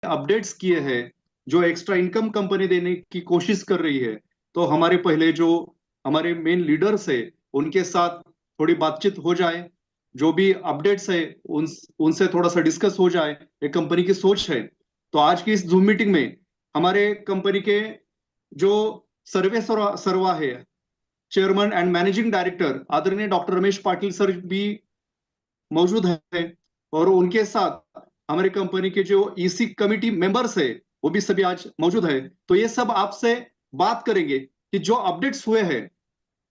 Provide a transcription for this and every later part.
Updates किए हैं, जो एक्स्ट्रा इनकम कंपनी देने की कोशिश कर रही है, तो हमारे पहले जो हमारे मेन लीडर्स है उनके साथ थोड़ी बातचीत हो जाए, जो भी अपडेट्स है उनसे थोड़ा सा डिस्कस हो जाए, एक कंपनी की सोच है। तो आज की इस जूम मीटिंग में हमारे कंपनी के जो सर्वा है, चेयरमैन एंड मैनेजिंग डायरेक्टर आदरणीय डॉक्टर रमेश पाटिल सर भी मौजूद है, और उनके साथ हमारे कंपनी के जो ईसी कमिटी मेंबर्स है वो भी सभी आज मौजूद है। तो ये सब आपसे बात करेंगे कि जो अपडेट्स हुए हैं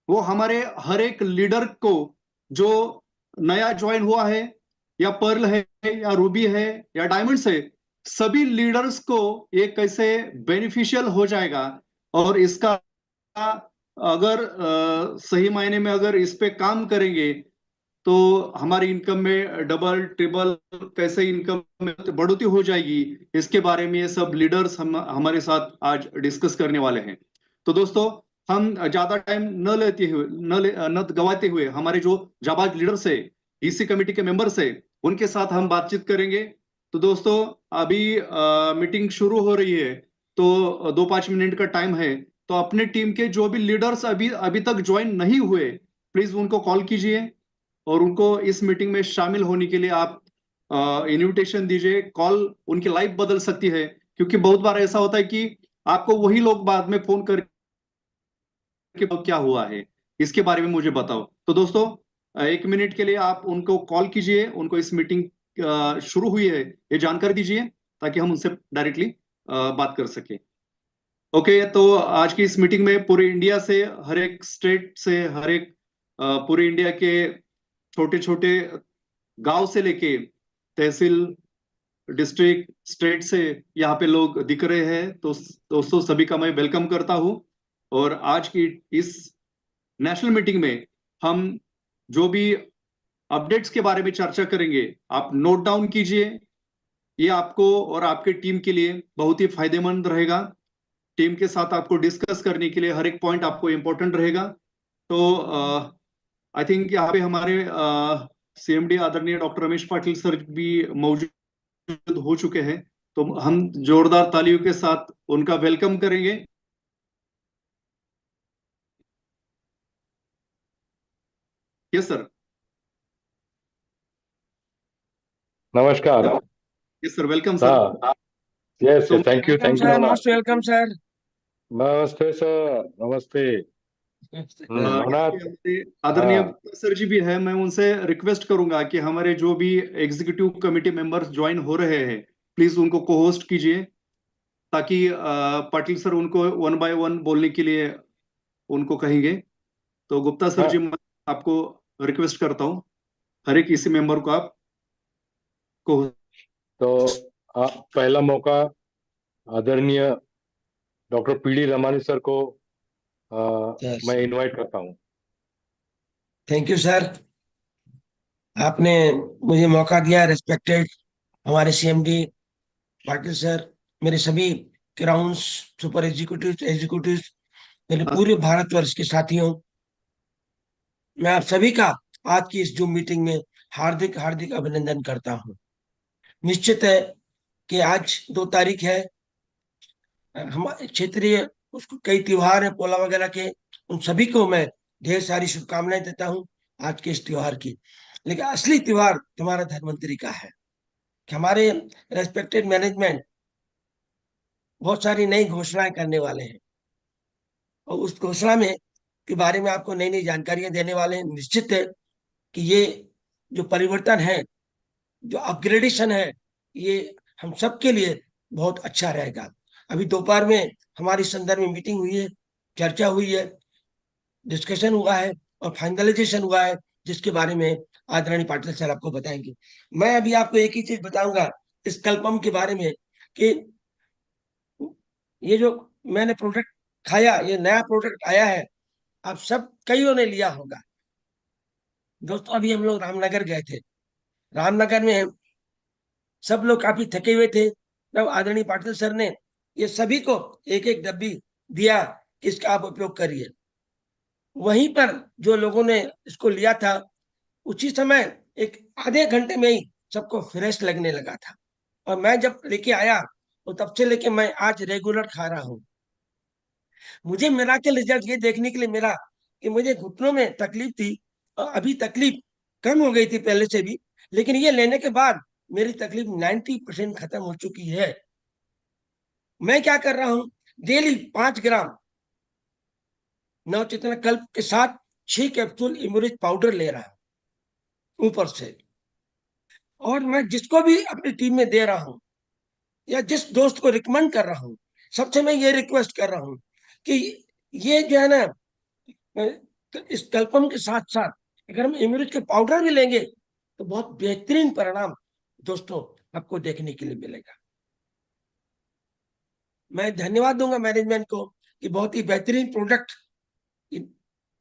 वो हमारे हर एक लीडर को, जो नया ज्वाइन हुआ है या पर्ल है या रूबी है या डायमंड्स है, सभी लीडर्स को ये कैसे बेनिफिशियल हो जाएगा, और इसका अगर सही मायने में अगर इस पे काम करेंगे तो हमारी इनकम में डबल ट्रिपल कैसे इनकम में बढ़ोतरी हो जाएगी, इसके बारे में ये सब लीडर्स हमारे साथ आज डिस्कस करने वाले हैं। तो दोस्तों, हम ज्यादा टाइम न गवाते हुए हमारे जो जाबाज लीडर्स है, ईसी कमेटी के मेंबर्स है, उनके साथ हम बातचीत करेंगे। तो दोस्तों, अभी मीटिंग शुरू हो रही है, तो 2-5 मिनट का टाइम है। तो अपने टीम के जो भी लीडर्स अभी अभी तक ज्वाइन नहीं हुए, प्लीज उनको कॉल कीजिए और उनको इस मीटिंग में शामिल होने के लिए आप इनविटेशन दीजिए। कॉल उनकी लाइफ बदल सकती है, क्योंकि बहुत बार ऐसा होता है कि आपको वही लोग बाद में फोन करके क्या हुआ है, इसके बारे में मुझे बताओ। तो दोस्तों, 1 मिनट के लिए आप उनको कॉल कीजिए, उनको इस मीटिंग शुरू हुई है ये जानकारी दीजिए, ताकि हम उनसे डायरेक्टली बात कर सके। ओके, तो आज की इस मीटिंग में पूरे इंडिया से, हर एक स्टेट से, हर एक पूरे इंडिया के छोटे छोटे गांव से लेके तहसील, डिस्ट्रिक्ट, स्टेट से यहाँ पे लोग दिख रहे हैं। तो दोस्तों, सभी का मैं वेलकम करता हूँ। और आज की इस नेशनल मीटिंग में हम जो भी अपडेट्स के बारे में चर्चा करेंगे, आप नोट डाउन कीजिए। ये आपको और आपके टीम के लिए बहुत ही फायदेमंद रहेगा। टीम के साथ आपको डिस्कस करने के लिए हर एक पॉइंट आपको इंपॉर्टेंट रहेगा। तो आई थिंक यहाँ पे हमारे सीएमडी आदरणीय डॉक्टर रमेश पाटिल सर भी मौजूद हो चुके हैं। तो हम जोरदार तालियों के साथ उनका वेलकम करेंगे। Yes sir. नमस्कार। Yes sir, welcome sir. हाँ, यस तो thank you, welcome thank sir, you. Most welcome sir. नमस्ते सर, नमस्ते। यहाँ पे अनाथ। हमारे आदरणीय हाँ, गुप्ता सर जी भी है। मैं उनसे रिक्वेस्ट करूंगा कि हमारे जो भी एग्जीक्यूटिव कमेटी मेंबर्स ज्वाइन हो रहे हैं, प्लीज उनको को होस्ट कीजिए, ताकि पाटिल सर उनको वन बाय वन बोलने के लिए उनको कहेंगे। तो गुप्ता सर जी, हाँ। मैं आपको रिक्वेस्ट करता हूँ, हर एक इसी मेंबर को आप को। तो पहला मौका आदरणीय डॉक्टर पीडी रमानी सर को मैं इनवाइट करता हूँ। थैंक यू सर, आपने मुझे मौका दिया। रिस्पेक्टेड हमारे सीएमडी पाटिल सर, मेरे सभी क्राउन सुपर एग्जीक्यूटिव, मेरे पूरे भारतवर्ष के साथियों, मैं आप सभी का आज की इस जूम मीटिंग में हार्दिक हार्दिक अभिनंदन करता हूं। निश्चित है कि आज 2 तारीख है। हमारे क्षेत्रीय उसको कई त्योहार हैं पोला वगैरह के, उन सभी को मैं ढेर सारी शुभकामनाएं देता हूं आज के इस त्योहार की। लेकिन असली त्योहार तुम्हारा धन्वंतरी का है कि हमारे रेस्पेक्टेड मैनेजमेंट बहुत सारी नई घोषणाएं करने वाले हैं, और उस घोषणा में के बारे में आपको नई नई जानकारियां देने वाले हैं। निश्चित है कि ये जो परिवर्तन है, जो अपग्रेडेशन है, ये हम सबके लिए बहुत अच्छा रहेगा। अभी दोपहर में हमारी संदर्भ में मीटिंग हुई है, चर्चा हुई है, डिस्कशन हुआ है और फाइनलाइजेशन हुआ है, जिसके बारे में आदरणीय पाटिल सर आपको बताएंगे। मैं अभी आपको एक ही चीज बताऊंगा इस कल्पम के बारे में कि ये जो मैंने प्रोडक्ट खाया, ये नया प्रोडक्ट आया है, आप सब कईयों ने लिया होगा। दोस्तों, अभी हम लोग रामनगर गए थे। रामनगर में सब लोग काफी थके हुए थे, तब आदरणीय पाटिल सर ने ये सभी को एक एक डब्बी दिया कि इसका आप उपयोग करिए। वहीं पर जो लोगों ने इसको लिया था, उसी समय एक आधे घंटे में ही सबको फ्रेश लगने लगा था। और मैं जब लेके आया तो तब से लेके मैं आज रेगुलर खा रहा हूँ। मुझे मिराकल रिजल्ट ये देखने के लिए मिला कि मुझे घुटनों में तकलीफ थी और अभी तकलीफ कम हो गई थी पहले से भी, लेकिन ये लेने के बाद मेरी तकलीफ 90% खत्म हो चुकी है। मैं क्या कर रहा हूँ, डेली 5 ग्राम नवचेतना कल्प के साथ 6 कैप्सूल इम्यूनिट पाउडर ले रहा हूँ ऊपर से। और मैं जिसको भी अपनी टीम में दे रहा हूँ या जिस दोस्त को रिकमेंड कर रहा हूँ, सबसे मैं ये रिक्वेस्ट कर रहा हूँ कि ये जो है ना, इस कल्पम के साथ साथ अगर हम इम्यूनिट के पाउडर भी लेंगे तो बहुत बेहतरीन परिणाम दोस्तों आपको देखने के लिए मिलेगा। मैं धन्यवाद दूंगा मैनेजमेंट को कि बहुत ही बेहतरीन प्रोडक्ट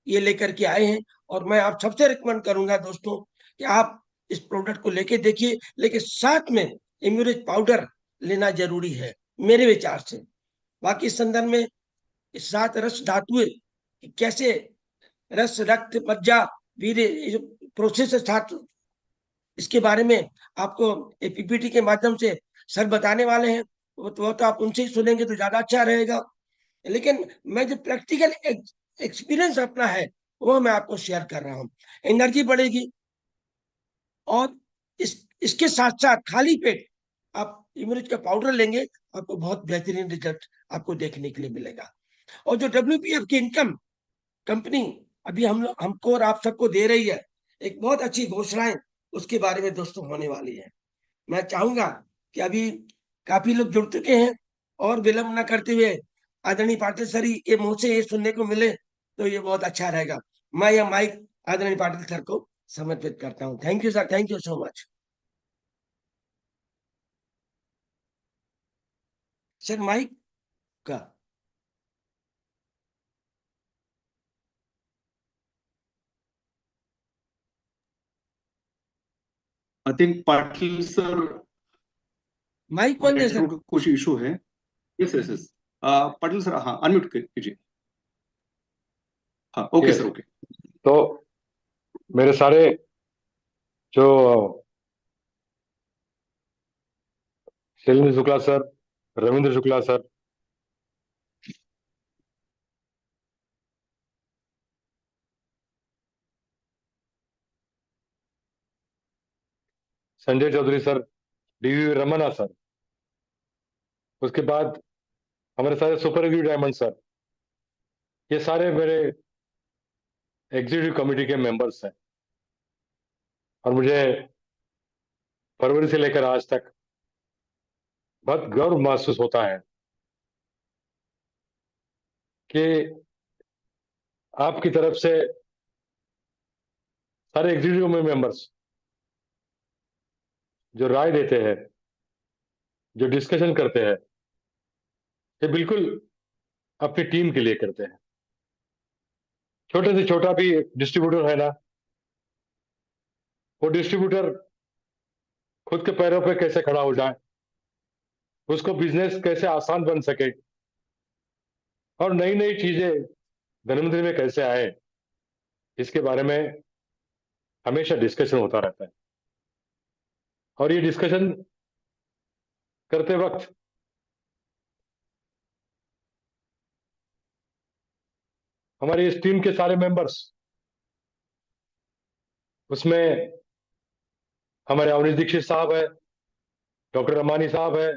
ये लेकर के आए हैं। और मैं आप सबसे रिकमेंड करूंगा दोस्तों कि आप इस प्रोडक्ट को लेके देखिए, लेकिन साथ में इम्यूनिट पाउडर लेना जरूरी है मेरे विचार से। बाकी इस संदर्भ में इस सात रस धातुएं कैसे रस रक्त मज्जा वीर्य प्रोसेस है छात्र, इसके बारे में आपको पीपीटी के माध्यम से सर बताने वाले हैं। वो तो आप उनसे ही सुनेंगे तो ज्यादा अच्छा रहेगा। लेकिन मैं जो प्रैक्टिकल एक्सपीरियंस अपना है वो मैं आपको शेयर कर रहा हूँ। एनर्जी बढ़ेगी और इसके साथ साथ खाली पेट आप इम्यूनिट का पाउडर लेंगे, आपको बहुत बेहतरीन रिजल्ट आपको देखने के लिए मिलेगा। और जो WPF की इनकम कंपनी अभी हम लोग हमको और आप सबको दे रही है, एक बहुत अच्छी घोषणाएं उसके बारे में दोस्तों होने वाली है। मैं चाहूंगा कि अभी काफी लोग जुड़ चुके हैं और विलंब न करते हुए आदरणीय पाटिल सर के मुंह से ये सुनने को मिले तो ये बहुत अच्छा रहेगा। मैं यह माइक आदरणीय पाटिल सर को समर्पित करता हूँ। Thank you sir, thank you so much. Sir mike का I think Patil sir mike बंद है सर। नेटवर्क कुछ इशू है। Yes yes yes, Patil sir हाँ अनम्यूट कीजिए। हाँ ओके Yes. Sir okay. तो मेरे सारे जो Shailendra Shukla sir, Ravindra Shukla sir, Sanjay Chaudhary sir, DV Ramana sir, उसके बाद हमारे सारे सुपर एग्जीक्यूटिव डायमंड सर, ये सारे मेरे एग्जीक्यूटिव कमेटी के मेंबर्स हैं। और मुझे फरवरी से लेकर आज तक बहुत गर्व महसूस होता है कि आपकी तरफ से सारे एग्जीक्यूटिव में मेंबर्स जो राय देते हैं, जो डिस्कशन करते हैं, ये बिल्कुल अपनी टीम के लिए करते हैं। छोटे से छोटा भी डिस्ट्रीब्यूटर है ना, वो डिस्ट्रीब्यूटर खुद के पैरों पे कैसे खड़ा हो जाए, उसको बिजनेस कैसे आसान बन सके और नई नई चीजें धनवंतरी में कैसे आए, इसके बारे में हमेशा डिस्कशन होता रहता है। और ये डिस्कशन करते वक्त हमारी इस टीम के सारे मेंबर्स, उसमें हमारे अवनीश दीक्षित साहब है, डॉक्टर रमानी साहब है,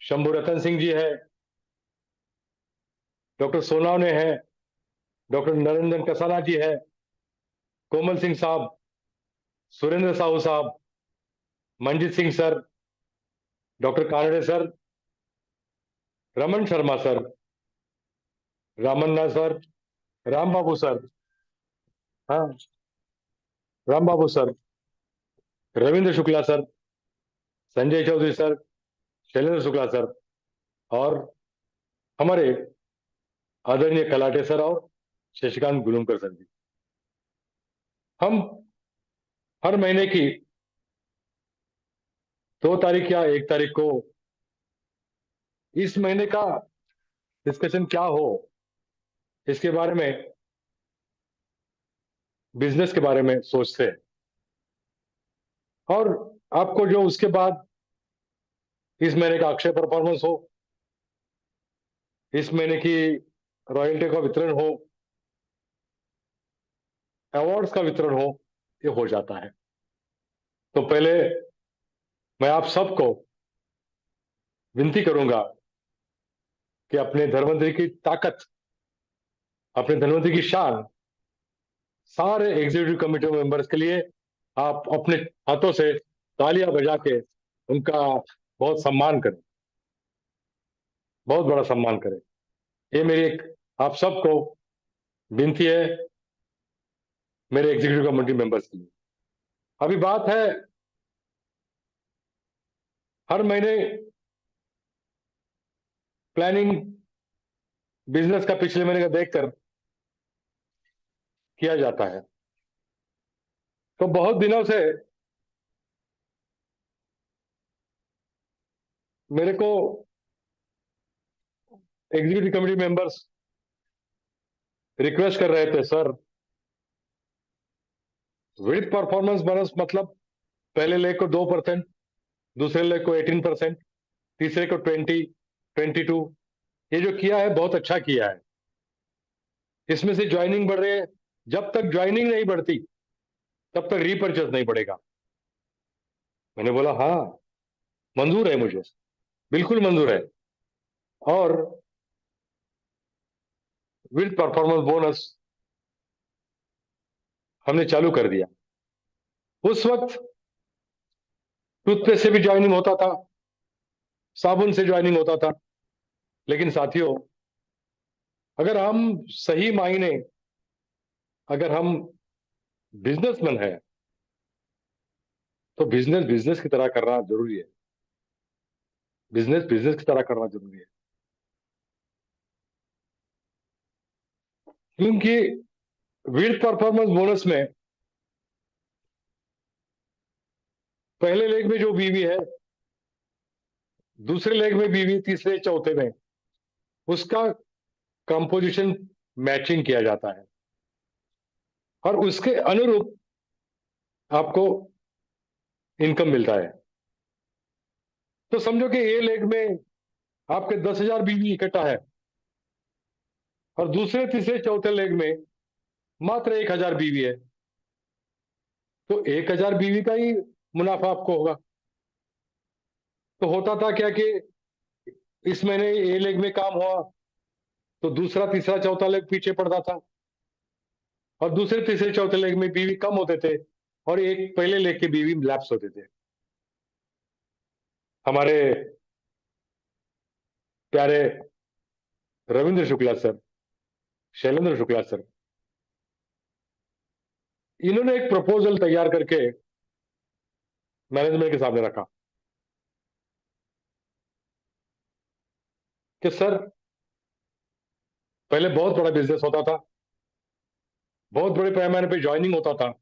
शंभू रतन सिंह जी है, डॉक्टर सोनावने है, डॉक्टर नरेंद्र कसाना जी है, कोमल सिंह साहब, सुरेंद्र साहू साहब, Manjeet Singh sir, doctor Kanade sir, Raman Sharma sir, Ramanna sir, Ram Babu sir, हाँ Ram Babu sir, Ravindra Shukla sir, Sanjay Chaudhary sir, Shailendra Shukla sir और हमारे आदरणीय कलाटे सर और शशिकांत गुलुमकर सर जी। हम हर महीने की 2 तारीख या 1 तारीख को इस महीने का डिस्कशन क्या हो, इसके बारे में, बिजनेस के बारे में सोचते हैं। और आपको जो उसके बाद इस महीने का अक्षय परफॉर्मेंस हो, इस महीने की रॉयल्टी का वितरण हो, अवार्ड्स का वितरण हो, ये हो जाता है। तो पहले मैं आप सबको विनती करूंगा कि अपने धर्मेंद्र की ताकत, अपने धर्मेंद्र की शान सारे एग्जीक्यूटिव कमेटी मेंबर्स के लिए आप अपने हाथों से तालियां बजा के उनका बहुत सम्मान करें, बहुत बड़ा सम्मान करें। ये मेरी एक आप सबको विनती है, मेरे एग्जीक्यूटिव कमेटी मेंबर्स के लिए। अभी बात है, हर महीने प्लानिंग बिजनेस का पिछले महीने का देखकर किया जाता है। तो बहुत दिनों से मेरे को एग्जीक्यूटिव कमेटी मेंबर्स रिक्वेस्ट कर रहे थे, सर विद परफॉर्मेंस बोनस मतलब पहले लेग को 2%, दूसरे लेग को 18%, तीसरे को 22, ये जो किया है बहुत अच्छा किया है। इसमें से ज्वाइनिंग बढ़ रही है, जब तक ज्वाइनिंग नहीं बढ़ती तब तक रीपर्चेस नहीं बढ़ेगा। मैंने बोला हाँ मंजूर है, मुझे बिल्कुल मंजूर है। और विद परफॉर्मेंस बोनस हमने चालू कर दिया। उस वक्त टूथपेस्ट से भी ज्वाइनिंग होता था, साबुन से ज्वाइनिंग होता था, लेकिन साथियों अगर हम सही मायने, अगर हम बिजनेसमैन है तो बिजनेस बिजनेस की तरह करना जरूरी है, बिजनेस बिजनेस की तरह करना जरूरी है। क्योंकि विद परफॉर्मेंस बोनस में पहले लेग में जो बीवी है, दूसरे लेग में बीवी, तीसरे चौथे में उसका कंपोजिशन मैचिंग किया जाता है और उसके अनुरूप आपको इनकम मिलता है। तो समझो कि ए लेग में आपके 10,000 बीवी इकट्ठा है और दूसरे तीसरे चौथे लेग में मात्र 1,000 बीवी है, तो 1,000 बीवी का ही मुनाफा आपको होगा। तो होता था क्या कि इस महीने ए लेग में काम हुआ तो दूसरा तीसरा चौथा लेग पीछे पड़ता था और दूसरे तीसरे चौथे लेग में बीवी कम होते थे और एक पहले लेग के बीवी लैप्स होते थे। हमारे प्यारे रविंद्र शुक्ला सर, शैलेंद्र शुक्ला सर, इन्होंने एक प्रपोजल तैयार करके मैनेजमेंट के सामने रखा कि सर पहले बहुत बड़ा बिजनेस होता था, बहुत बड़े पैमाने पे ज्वाइनिंग होता था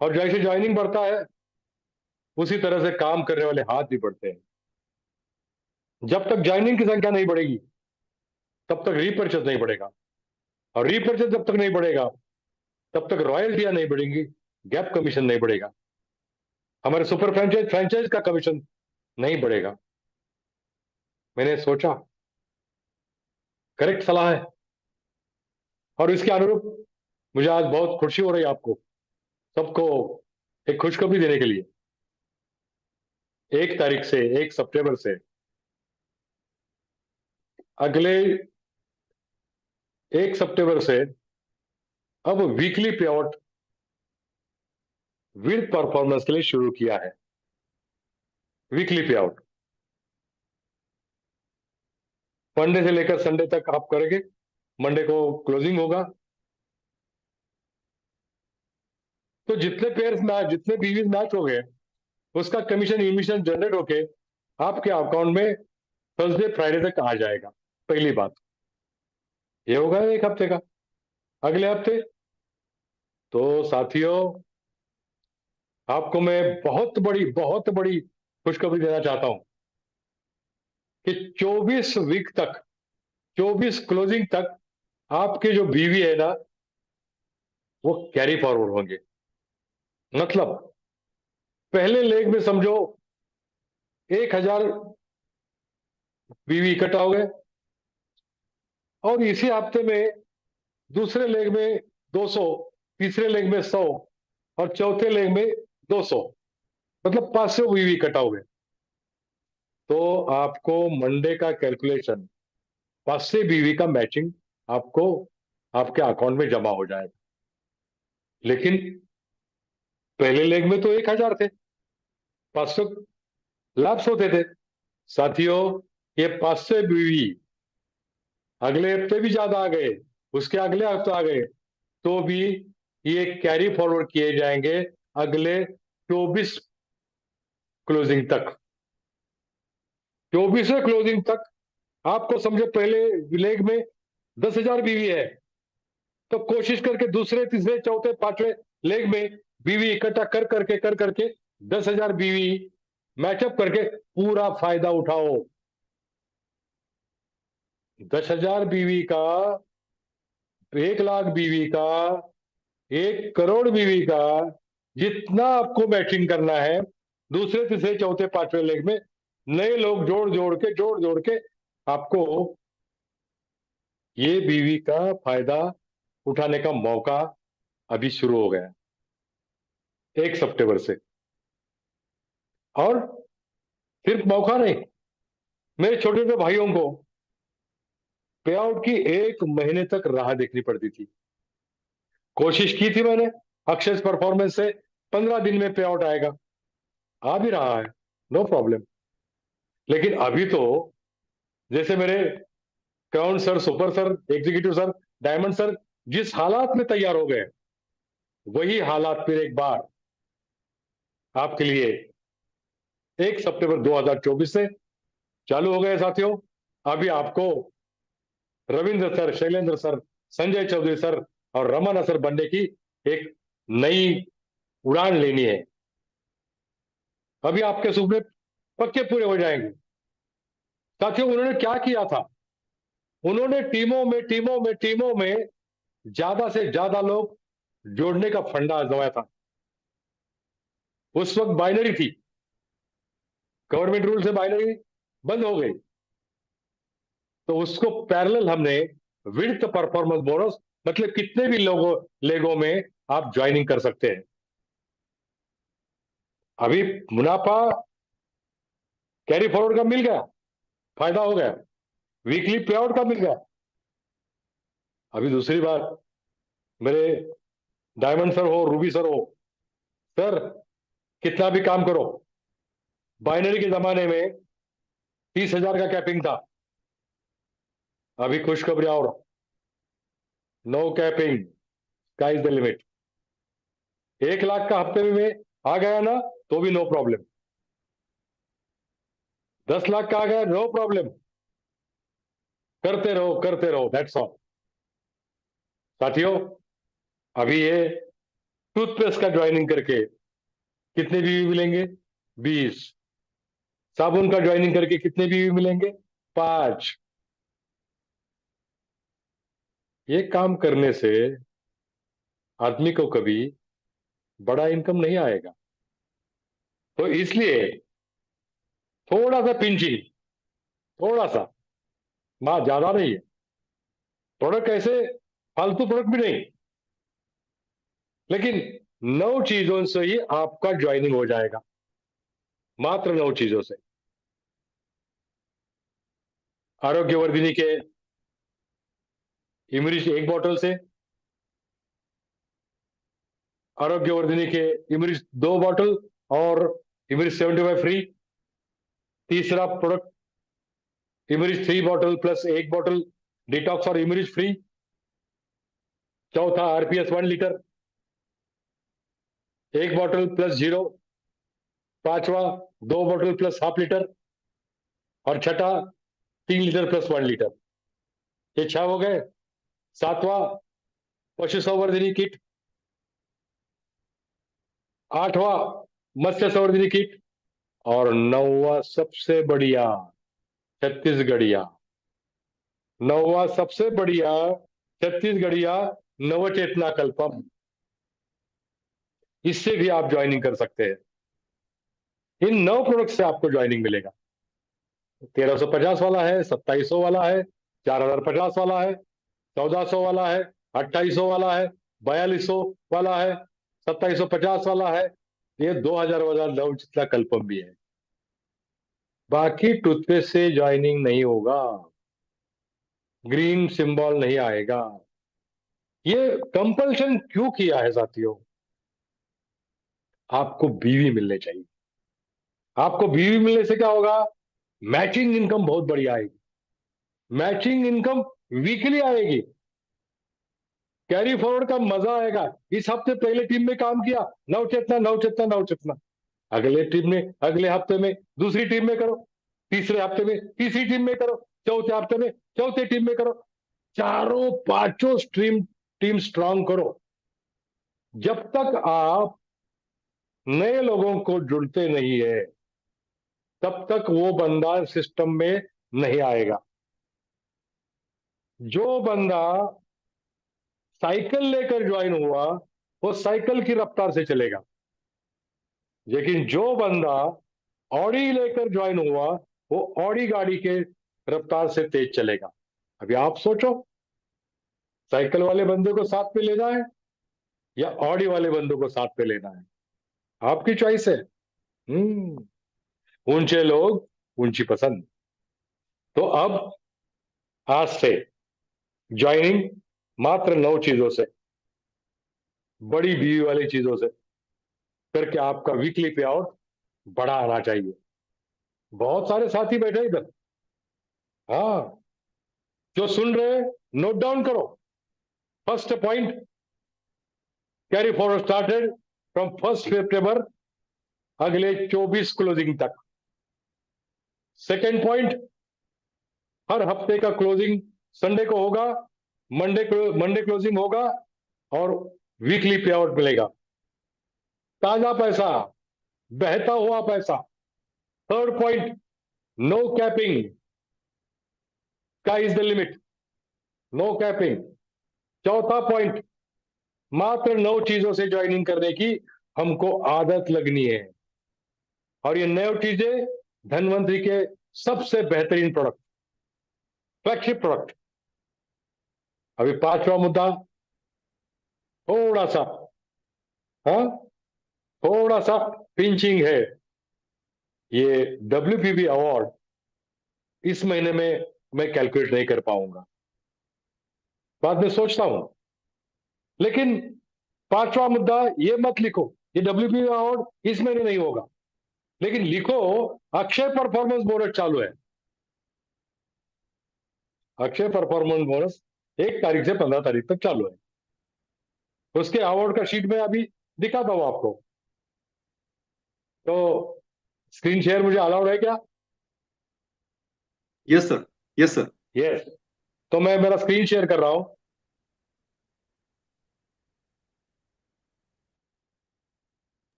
और जैसे ज्वाइनिंग बढ़ता है उसी तरह से काम करने वाले हाथ भी बढ़ते हैं। जब तक ज्वाइनिंग की संख्या नहीं बढ़ेगी तब तक रीपर्चेज नहीं बढ़ेगा और रीपर्चेज जब तक नहीं बढ़ेगा तब तक रॉयल्टियां नहीं बढ़ेंगी, गैप कमीशन नहीं बढ़ेगा, हमारे सुपर फ्रेंचाइज का कमीशन नहीं बढ़ेगा। मैंने सोचा करेक्ट सलाह है और इसके अनुरूप मुझे आज बहुत खुशी हो रही है आपको सबको एक खुशखबरी देने के लिए। 1 तारीख से, 1 सितंबर से अगले 1 सितंबर से अब वीकली पे आउट विद परफॉर्मेंस के लिए शुरू किया है। वीकली पे आउट मंडे से लेकर संडे तक आप करेंगे, मंडे को क्लोजिंग होगा। तो जितने पेयर्स मैच, जितने बीवीज मैच हो गए उसका कमीशन इमिशन जनरेट होके आपके अकाउंट में थर्सडे फ्राइडे तक आ जाएगा। पहली बात ये होगा 1 हफ्ते का। अगले हफ्ते तो साथियों आपको मैं बहुत बड़ी खुशखबरी देना चाहता हूं कि 24 वीक तक, 24 क्लोजिंग तक आपके जो बीवी है ना वो कैरी फॉरवर्ड होंगे। मतलब पहले लेग में समझो 1,000 बीवी इकट्ठा हो गए, और इसी हफ्ते में दूसरे लेग में 200, तीसरे लेग में 100 और चौथे लेग में 200, मतलब 500 बीवी इकट्ठा हो गए। तो आपको मंडे का कैलकुलेशन 500 बीवी का मैचिंग आपको आपके अकाउंट में जमा हो जाएगा। लेकिन पहले लेग में तो 1000 थे, 500 लैप्स होते थे। साथियों, ये 500 बीवी अगले हफ्ते भी ज्यादा आ गए, उसके अगले हफ्ते आ गए, तो भी ये कैरी फॉरवर्ड किए जाएंगे अगले 24 क्लोजिंग तक। 24वें क्लोजिंग तक आपको समझो पहले लेग में 10,000 बीवी है, तो कोशिश करके दूसरे, तीसरे, चौथे, पांचवें लेग में बीवी इकट्ठा कर करके 10,000 बीवी मैचअप करके पूरा फायदा उठाओ। 10,000 बीवी का, 1,00,000 बीवी का, 1 करोड़ बीवी का, जितना आपको मैचिंग करना है दूसरे, तीसरे, चौथे, पांचवें लेग में नए लोग जोड़ जोड़ के आपको ये बीवी का फायदा उठाने का मौका अभी शुरू हो गया 1 सितंबर से। और सिर्फ मौका नहीं, मेरे छोटे छोटे भाइयों को पे आउट की 1 महीने तक राह देखनी पड़ती थी। कोशिश की थी मैंने, अक्षय परफॉर्मेंस से 15 दिन में पे आउट आएगा, आ भी रहा है, नो प्रॉब्लम। लेकिन अभी तो जैसे मेरे crown sir, super sir, executive sir, diamond sir जिस हालात में तैयार हो गए, वही हालात फिर एक बार आपके लिए 1 सितंबर 2024 से चालू हो गए। साथियों, अभी आपको Ravindra sir, Shailendra sir, Sanjay Chaudhary sir और रमन सर बनने की एक नई उड़ान लेनी है। अभी आपके सपने पक्के पूरे हो जाएंगे। साथियों, उन्होंने क्या किया था? उन्होंने टीमों में ज्यादा से ज्यादा लोग जोड़ने का फंडा आजमाया था। उस वक्त बाइनरी थी, गवर्नमेंट रूल से बाइनरी बंद हो गई, तो उसको पैरेलल हमने विड्थ परफॉर्मेंस बोनस, मतलब कितने भी लोगों लेगों में आप ज्वाइनिंग कर सकते हैं। अभी मुनाफा कैरी फॉरवर्ड का मिल गया, फायदा हो गया, वीकली पे आउट का मिल गया। अभी दूसरी बात, मेरे डायमंड सर हो, रूबी सर हो, सर कितना भी काम करो, बाइनरी के जमाने में 30,000 का कैपिंग था, अभी खुशखबरी और no capping, sky is the limit. 1,00,000 का हफ्ते में आ गया ना, तो भी नो प्रॉब्लम। 10,00,000 का आ गया, नो प्रॉब्लम, करते रहो, दैट्स ऑल। साथियों, अभी ये टूथपेस्ट का ज्वाइनिंग करके कितने बीवी मिलेंगे? 20। साबुन का ज्वाइनिंग करके कितने बीवी मिलेंगे? 5। ये काम करने से आदमी को कभी बड़ा इनकम नहीं आएगा। तो इसलिए थोड़ा सा पिंचिंग, थोड़ा सा, मां ज्यादा नहीं है। प्रोडक्ट ऐसे फालतू प्रोडक्ट भी नहीं, लेकिन 9 चीजों से ही आपका ज्वाइनिंग हो जाएगा, मात्र 9 चीजों से। आरोग्यवर्धिनी के इमरिश 1 बॉटल से, आरोग्यवर्धिनी के इमरिश 2 बॉटल और इमरिश 75 फ्री। तीसरा प्रोडक्ट इमरिश 3 बॉटल प्लस 1 बॉटल डिटॉक्स और इमरिश फ्री। चौथा आरपीएस 1 लीटर, 1 बॉटल प्लस 0। पांचवा 2 बॉटल प्लस हाफ लीटर, और छठा 3 लीटर प्लस 1 लीटर। ये 6 हो गए। सातवां पशु संवर्धनी किट, 8वां मत्स्य संवर्धनी किट, और 9वां सबसे बढ़िया छत्तीसगढ़िया, 9वां सबसे बढ़िया छत्तीसगढ़िया नवचेतना कल्पम। इससे भी आप ज्वाइनिंग कर सकते हैं। इन 9 प्रोडक्ट से आपको ज्वाइनिंग मिलेगा। 1350 वाला है, 2700 वाला है, 4050 वाला है, 1400 वाला है, 2800 वाला है, 4200 वाला है, 2750 वाला है, ये 2000 वाला नव जितना कल्पम भी है। बाकी टूथपेस्ट से ज्वाइनिंग नहीं होगा, ग्रीन सिंबल नहीं आएगा। ये कंपल्शन क्यों किया है साथियों? आपको बीवी मिलने चाहिए। आपको बीवी मिलने से क्या होगा? मैचिंग इनकम बहुत बड़ी आएगी। मैचिंग इनकम वीकली आएगी। कैरी फॉरवर्ड का मजा आएगा। इस हफ्ते पहले टीम में काम किया, नवचेतना नवचेतना नवचेतना, अगले टीम में, अगले हफ्ते में दूसरी टीम में करो, तीसरे हफ्ते में तीसरी टीम में करो, चौथे हफ्ते में चौथे टीम में करो, चारों पांचों टीम स्ट्रांग करो। जब तक आप नए लोगों को जुड़ते नहीं है तब तक वो बंदा सिस्टम में नहीं आएगा। जो बंदा साइकिल लेकर ज्वाइन हुआ वो साइकिल की रफ्तार से चलेगा, लेकिन जो बंदा ऑडी लेकर ज्वाइन हुआ वो ऑडी गाड़ी के रफ्तार से तेज चलेगा। अभी आप सोचो, साइकिल वाले बंदे को साथ में लेना है या ऑडी वाले बंदे को साथ में लेना है, आपकी चॉइस है। ऊंचे लोग ऊंची पसंद। तो अब आज से ज्वाइनिंग मात्र 9 चीजों से, बड़ी बीवी वाली चीजों से करके आपका वीकली पे आउट बड़ा आना चाहिए। बहुत सारे साथी बैठे इधर, हाँ, जो सुन रहे नोट डाउन करो। First point, carry forward started from 1 सितंबर अगले 24 क्लोजिंग तक। सेकेंड पॉइंट, हर हफ्ते का क्लोजिंग संडे को होगा, मंडे क्लोजिंग होगा और वीकली पे आउट मिलेगा, ताजा पैसा, बहता हुआ पैसा। Third point, no capping, sky is the limit, no capping. चौथा पॉइंट, मात्र 9 चीजों से ज्वाइनिंग करने की हमको आदत लगनी है, और ये 9 चीजें धनवंतरी के सबसे बेहतरीन प्रोडक्ट, फ्लैगशिप प्रोडक्ट। अभी 5वां मुद्दा थोड़ा सा, हाँ, थोड़ा सा पिंचिंग है। ये WPB अवार्ड इस महीने में मैं कैलकुलेट नहीं कर पाऊंगा, बाद में सोचता हूं। लेकिन 5वां मुद्दा ये मत लिखो, ये WPB अवार्ड इस महीने नहीं होगा, लेकिन लिखो अक्षय परफॉर्मेंस बोनस चालू है। अक्षय परफॉर्मेंस बोनस 1 तारीख से 15 तारीख तक चालू है। उसके अवार्ड का शीट में अभी दिखाता हूं आपको। तो स्क्रीन शेयर मुझे अलाउड है क्या? Yes sir, yes sir. Yes, तो मैं मेरा स्क्रीन शेयर कर रहा हूं।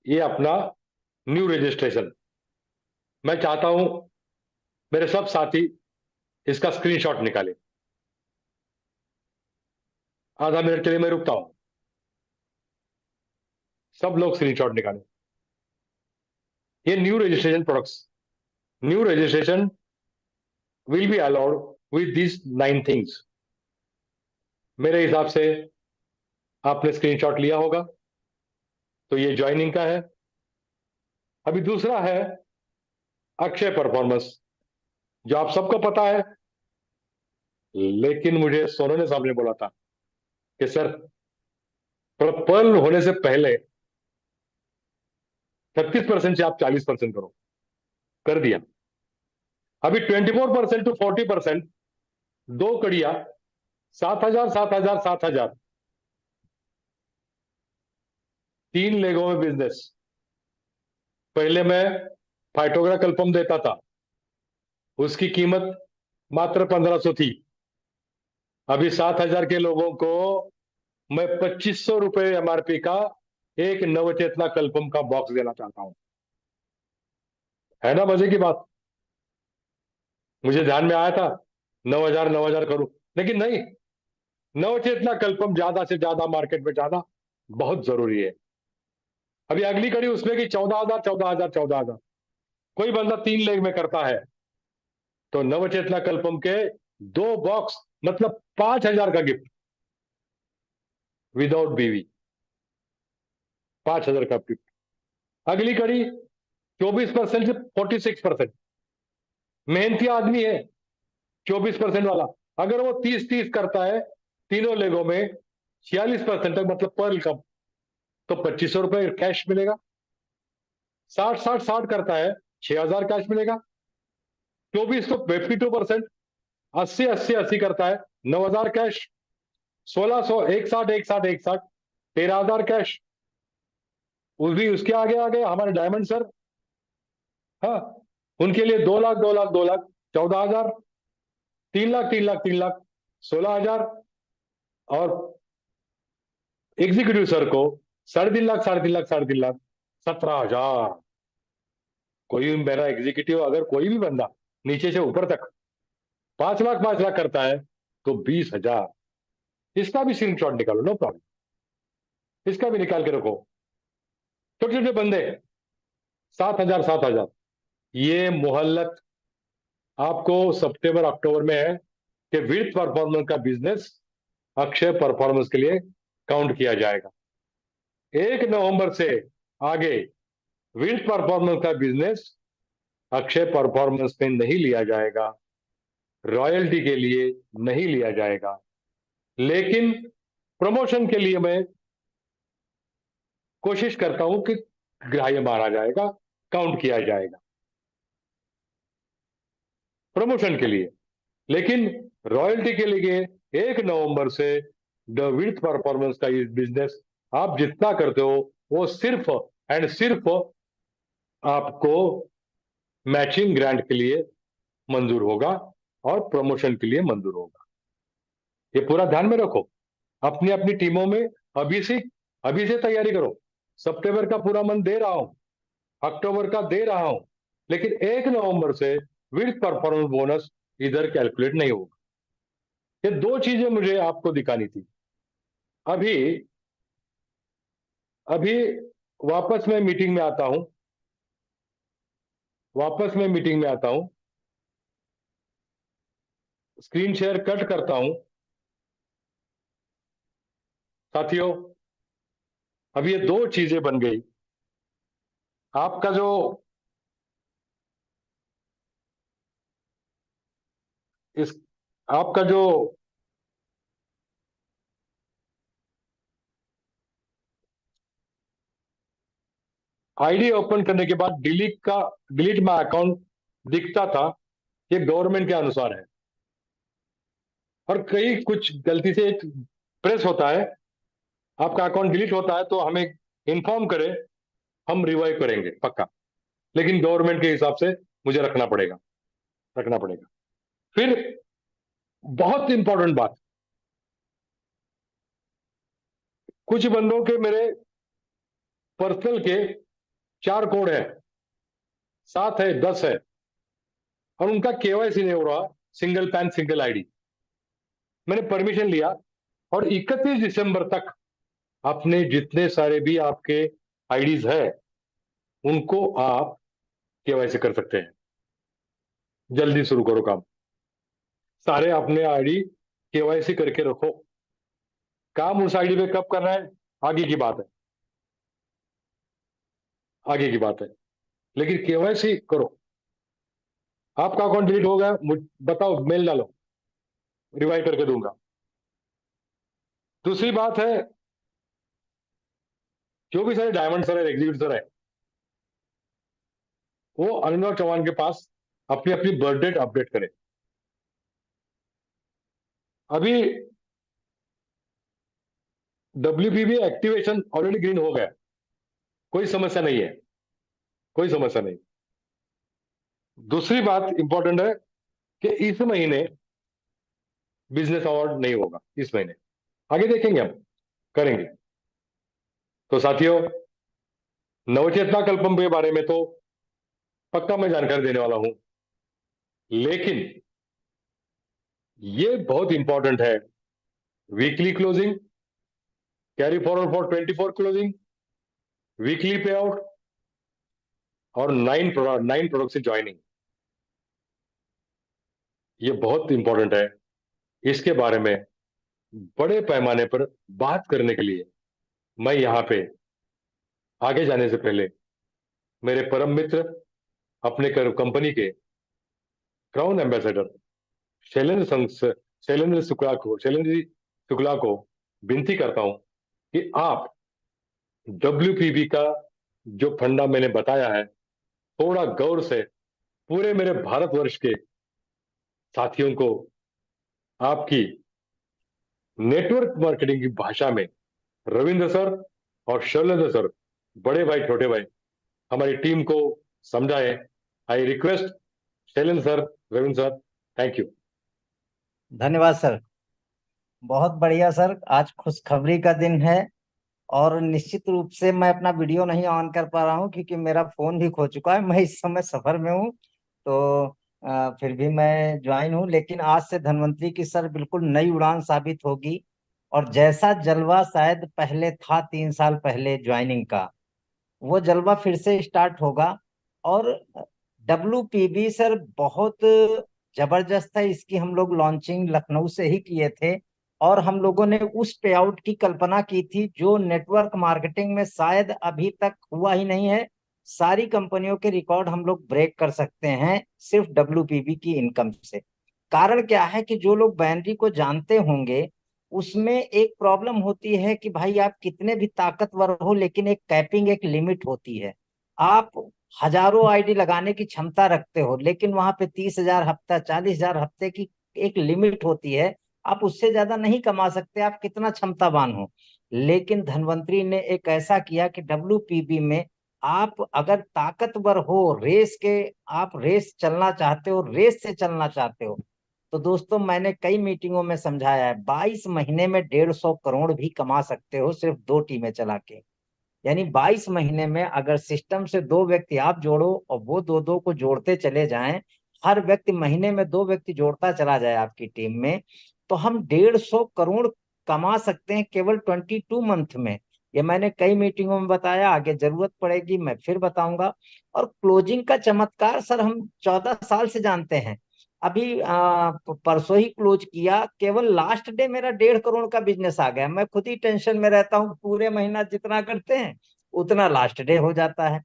ये अपना न्यू रजिस्ट्रेशन, मैं चाहता हूं मेरे सब साथी इसका स्क्रीनशॉट निकालें। आधा मिनट के लिए मैं रुकता हूं, सब लोग स्क्रीनशॉट निकालें। ये new registration products, new registration will be allowed with this 9 things. मेरे हिसाब से आपने स्क्रीनशॉट लिया होगा, तो ये ज्वाइनिंग का है। अभी दूसरा है अक्षय परफॉर्मेंस, जो आप सबको पता है, लेकिन मुझे सोनू साहब ने बोला था कि सर पर्ल होने से पहले 36% से आप 40% करो, कर दिया। अभी 24% टू 40%, 2 कड़िया, 7,000 7,000 7,000, 3 लेगों में बिजनेस। पहले मैं फाइटोग्रा कल्पम देता था, उसकी कीमत मात्र 1500 थी। अभी 7,000 के लोगों को मैं 2500 रुपए MRP का एक नवचेतना कल्पम का बॉक्स देना चाहता हूं। है ना मजे की बात? मुझे ध्यान में आया था 9,000 करूं, लेकिन नहीं, नवचेतना कल्पम ज्यादा से ज्यादा मार्केट में जाना बहुत जरूरी है। अभी अगली कड़ी उसमें कि 14,000 14,000 14,000, कोई बंदा 3 लेग में करता है तो नवचेतना कल्पम के 2 बॉक्स मतलब 5,000 का गिफ्ट विदाउट बीवी, 5,000 का गिफ्ट। अगली कड़ी 24% से 46%, मेहनती आदमी है 24% वाला, अगर वो 30-30 करता है तीनों लेगों में 46% तक मतलब पर कप, तो 2,500 रुपए कैश मिलेगा। 60-60-60 करता है 6,000 कैश मिलेगा। 24 तो 52%, 80-80-80 करता है 9,000 कैश। 1,600 61-60 13,000 कैश। उसके आगे आगे हमारे डायमंड सर, हाँ, उनके लिए 2 लाख 2 लाख 2 लाख 14,000, 3 लाख 3 लाख 3 लाख 16,000, और एग्जीक्यूटिव सर को 3.5 लाख 3.5 लाख 3.5 लाख 17,000। कोई भी मेरा एग्जीक्यूटिव, अगर कोई भी बंदा नीचे से ऊपर तक 5 लाख करता है तो 20,000। इसका भी स्क्रीनशॉट निकालो, नो प्रॉब्लम, इसका भी निकाल के रखो। छोटे छोटे बंदे 7,000 7,000, ये मोहल्लत आपको सितंबर अक्टूबर में है कि विर्थ परफॉर्मेंस का बिजनेस अक्षय परफॉर्मेंस के लिए काउंट किया जाएगा। 1 नवंबर से आगे विर्थ परफॉर्मेंस का बिजनेस अक्षय परफॉर्मेंस में नहीं लिया जाएगा, रॉयल्टी के लिए नहीं लिया जाएगा, लेकिन प्रमोशन के लिए मैं कोशिश करता हूं कि ग्राह्य माना जाएगा, काउंट किया जाएगा प्रमोशन के लिए। लेकिन रॉयल्टी के लिए 1 नवंबर से द विर्थ परफॉर्मेंस का ये बिजनेस आप जितना करते हो वो सिर्फ एंड सिर्फ आपको मैचिंग ग्रांट के लिए मंजूर होगा और प्रमोशन के लिए मंजूर होगा। ये पूरा ध्यान में रखो, अपनी अपनी टीमों में अभी से तैयारी करो। सितंबर का पूरा मंथ दे रहा हूं, अक्टूबर का दे रहा हूं, लेकिन 1 नवंबर से विद परफॉर्मेंस बोनस इधर कैलकुलेट नहीं होगा। ये 2 चीजें मुझे आपको दिखानी थी। अभी अभी वापस मैं मीटिंग में आता हूं, स्क्रीन शेयर कट करता हूं। साथियों, अब ये 2 चीजें बन गई। आपका जो इस आपका जो आईडी ओपन करने के बाद डिलीट माय अकाउंट दिखता था, ये गवर्नमेंट के अनुसार है। और कई कुछ गलती से एक प्रेस होता है, आपका अकाउंट डिलीट होता है तो हमें इन्फॉर्म करें, हम रिवाइव करेंगे पक्का, लेकिन गवर्नमेंट के हिसाब से मुझे रखना पड़ेगा। फिर बहुत इंपॉर्टेंट बात, कुछ बंदों के मेरे पर्सनल के 4 कोड है, 7 है, 10 है, और उनका केवाईसी नहीं हो रहा, सिंगल पैन सिंगल आईडी। मैंने परमिशन लिया और 31 दिसंबर तक अपने जितने सारे भी आपके आईडीज है उनको आप केवाईसी कर सकते हैं। जल्दी शुरू करो काम, सारे अपने आईडी केवाईसी करके रखो। काम उस आईडी पे कब करना है आगे की बात है, लेकिन केवाईसी करो। आपका अकाउंट डिलीट हो गया, बताओ, मेल डालो, रिवाइव करके दूंगा। दूसरी बात है, जो भी सारे डायमंड सर है, एग्जीक्यूटिव सर है, वो अनुराग चौहान के पास अपनी अपनी बर्थ डेट अपडेट करें। अभी WPB एक्टिवेशन ऑलरेडी ग्रीन हो गया, कोई समस्या नहीं। दूसरी बात इंपॉर्टेंट है कि इस महीने बिजनेस अवार्ड नहीं होगा, इस महीने आगे देखेंगे, हम करेंगे। तो साथियों, नवचेतना कल्पम के बारे में तो पक्का मैं जानकारी देने वाला हूं। लेकिन ये बहुत इंपॉर्टेंट है, weekly closing, carry forward for 24 closing, weekly पे आउट और 9 प्रोडक्ट से ज्वाइनिंग, ये बहुत इंपॉर्टेंट है। इसके बारे में बड़े पैमाने पर बात करने के लिए मैं यहाँ पे आगे जाने से पहले मेरे परम मित्र, अपने कंपनी के क्राउन एम्बेसडर शैलेंद्र जी शुक्ला को विनती करता हूं कि आप WPB का जो फंडा मैंने बताया है, थोड़ा गौर से पूरे मेरे भारतवर्ष के साथियों को आपकी नेटवर्क मार्केटिंग की भाषा में रविंद्र सर और शैलेंद्र सर, बड़े भाई छोटे भाई, हमारी टीम को समझाएं। I request Shailendra sir, Ravindra sir, thank you. धन्यवाद सर, बहुत बढ़िया सर। आज खुशखबरी का दिन है और निश्चित रूप से मैं अपना वीडियो नहीं ऑन कर पा रहा हूं क्योंकि मेरा फोन भी खो चुका है। मैं इस समय सफर में हूं, तो फिर भी मैं ज्वाइन हूं। लेकिन आज से धन्वंतरी की सर बिल्कुल नई उड़ान साबित होगी और जैसा जलवा शायद पहले था 3 साल पहले ज्वाइनिंग का, वो जलवा फिर से स्टार्ट होगा। और WPB सर बहुत जबरदस्त है। इसकी हम लोग लॉन्चिंग लखनऊ से ही किए थे और हम लोगों ने उस पे आउट की कल्पना की थी जो नेटवर्क मार्केटिंग में शायद अभी तक हुआ ही नहीं है। सारी कंपनियों के रिकॉर्ड हम लोग ब्रेक कर सकते हैं सिर्फ WPB की इनकम से। कारण क्या है कि जो लोग बाइनरी को जानते होंगे उसमें एक प्रॉब्लम होती है कि भाई आप कितने भी ताकतवर हो लेकिन एक कैपिंग, एक लिमिट होती है। आप हजारों आईडी लगाने की क्षमता रखते हो लेकिन वहां पे 30,000 हफ्ता, 40,000 हफ्ते की एक लिमिट होती है। आप उससे ज्यादा नहीं कमा सकते, आप कितना क्षमतावान हो। लेकिन धनवंतरी ने एक ऐसा किया कि WPB में आप अगर ताकतवर हो, रेस के, आप रेस चलना चाहते हो, रेस से चलना चाहते हो, तो दोस्तों मैंने कई मीटिंगों में समझाया है 22 महीने में 150 करोड़ भी कमा सकते हो सिर्फ 2 टीमें चला के। यानी 22 महीने में अगर सिस्टम से 2 व्यक्ति आप जोड़ो और वो दो दो को जोड़ते चले जाएं, हर व्यक्ति महीने में 2 व्यक्ति जोड़ता चला जाए आपकी टीम में, तो हम 150 करोड़ कमा सकते हैं केवल 22 मंथ में। ये मैंने कई मीटिंगों में बताया, आगे जरूरत पड़ेगी मैं फिर बताऊंगा। और क्लोजिंग का चमत्कार सर हम 14 साल से जानते हैं। अभी परसों ही क्लोज किया, केवल लास्ट डे मेरा 1.5 करोड़ का बिजनेस आ गया। मैं खुद ही टेंशन में रहता हूँ, पूरे महीना जितना करते हैं उतना लास्ट डे हो जाता है।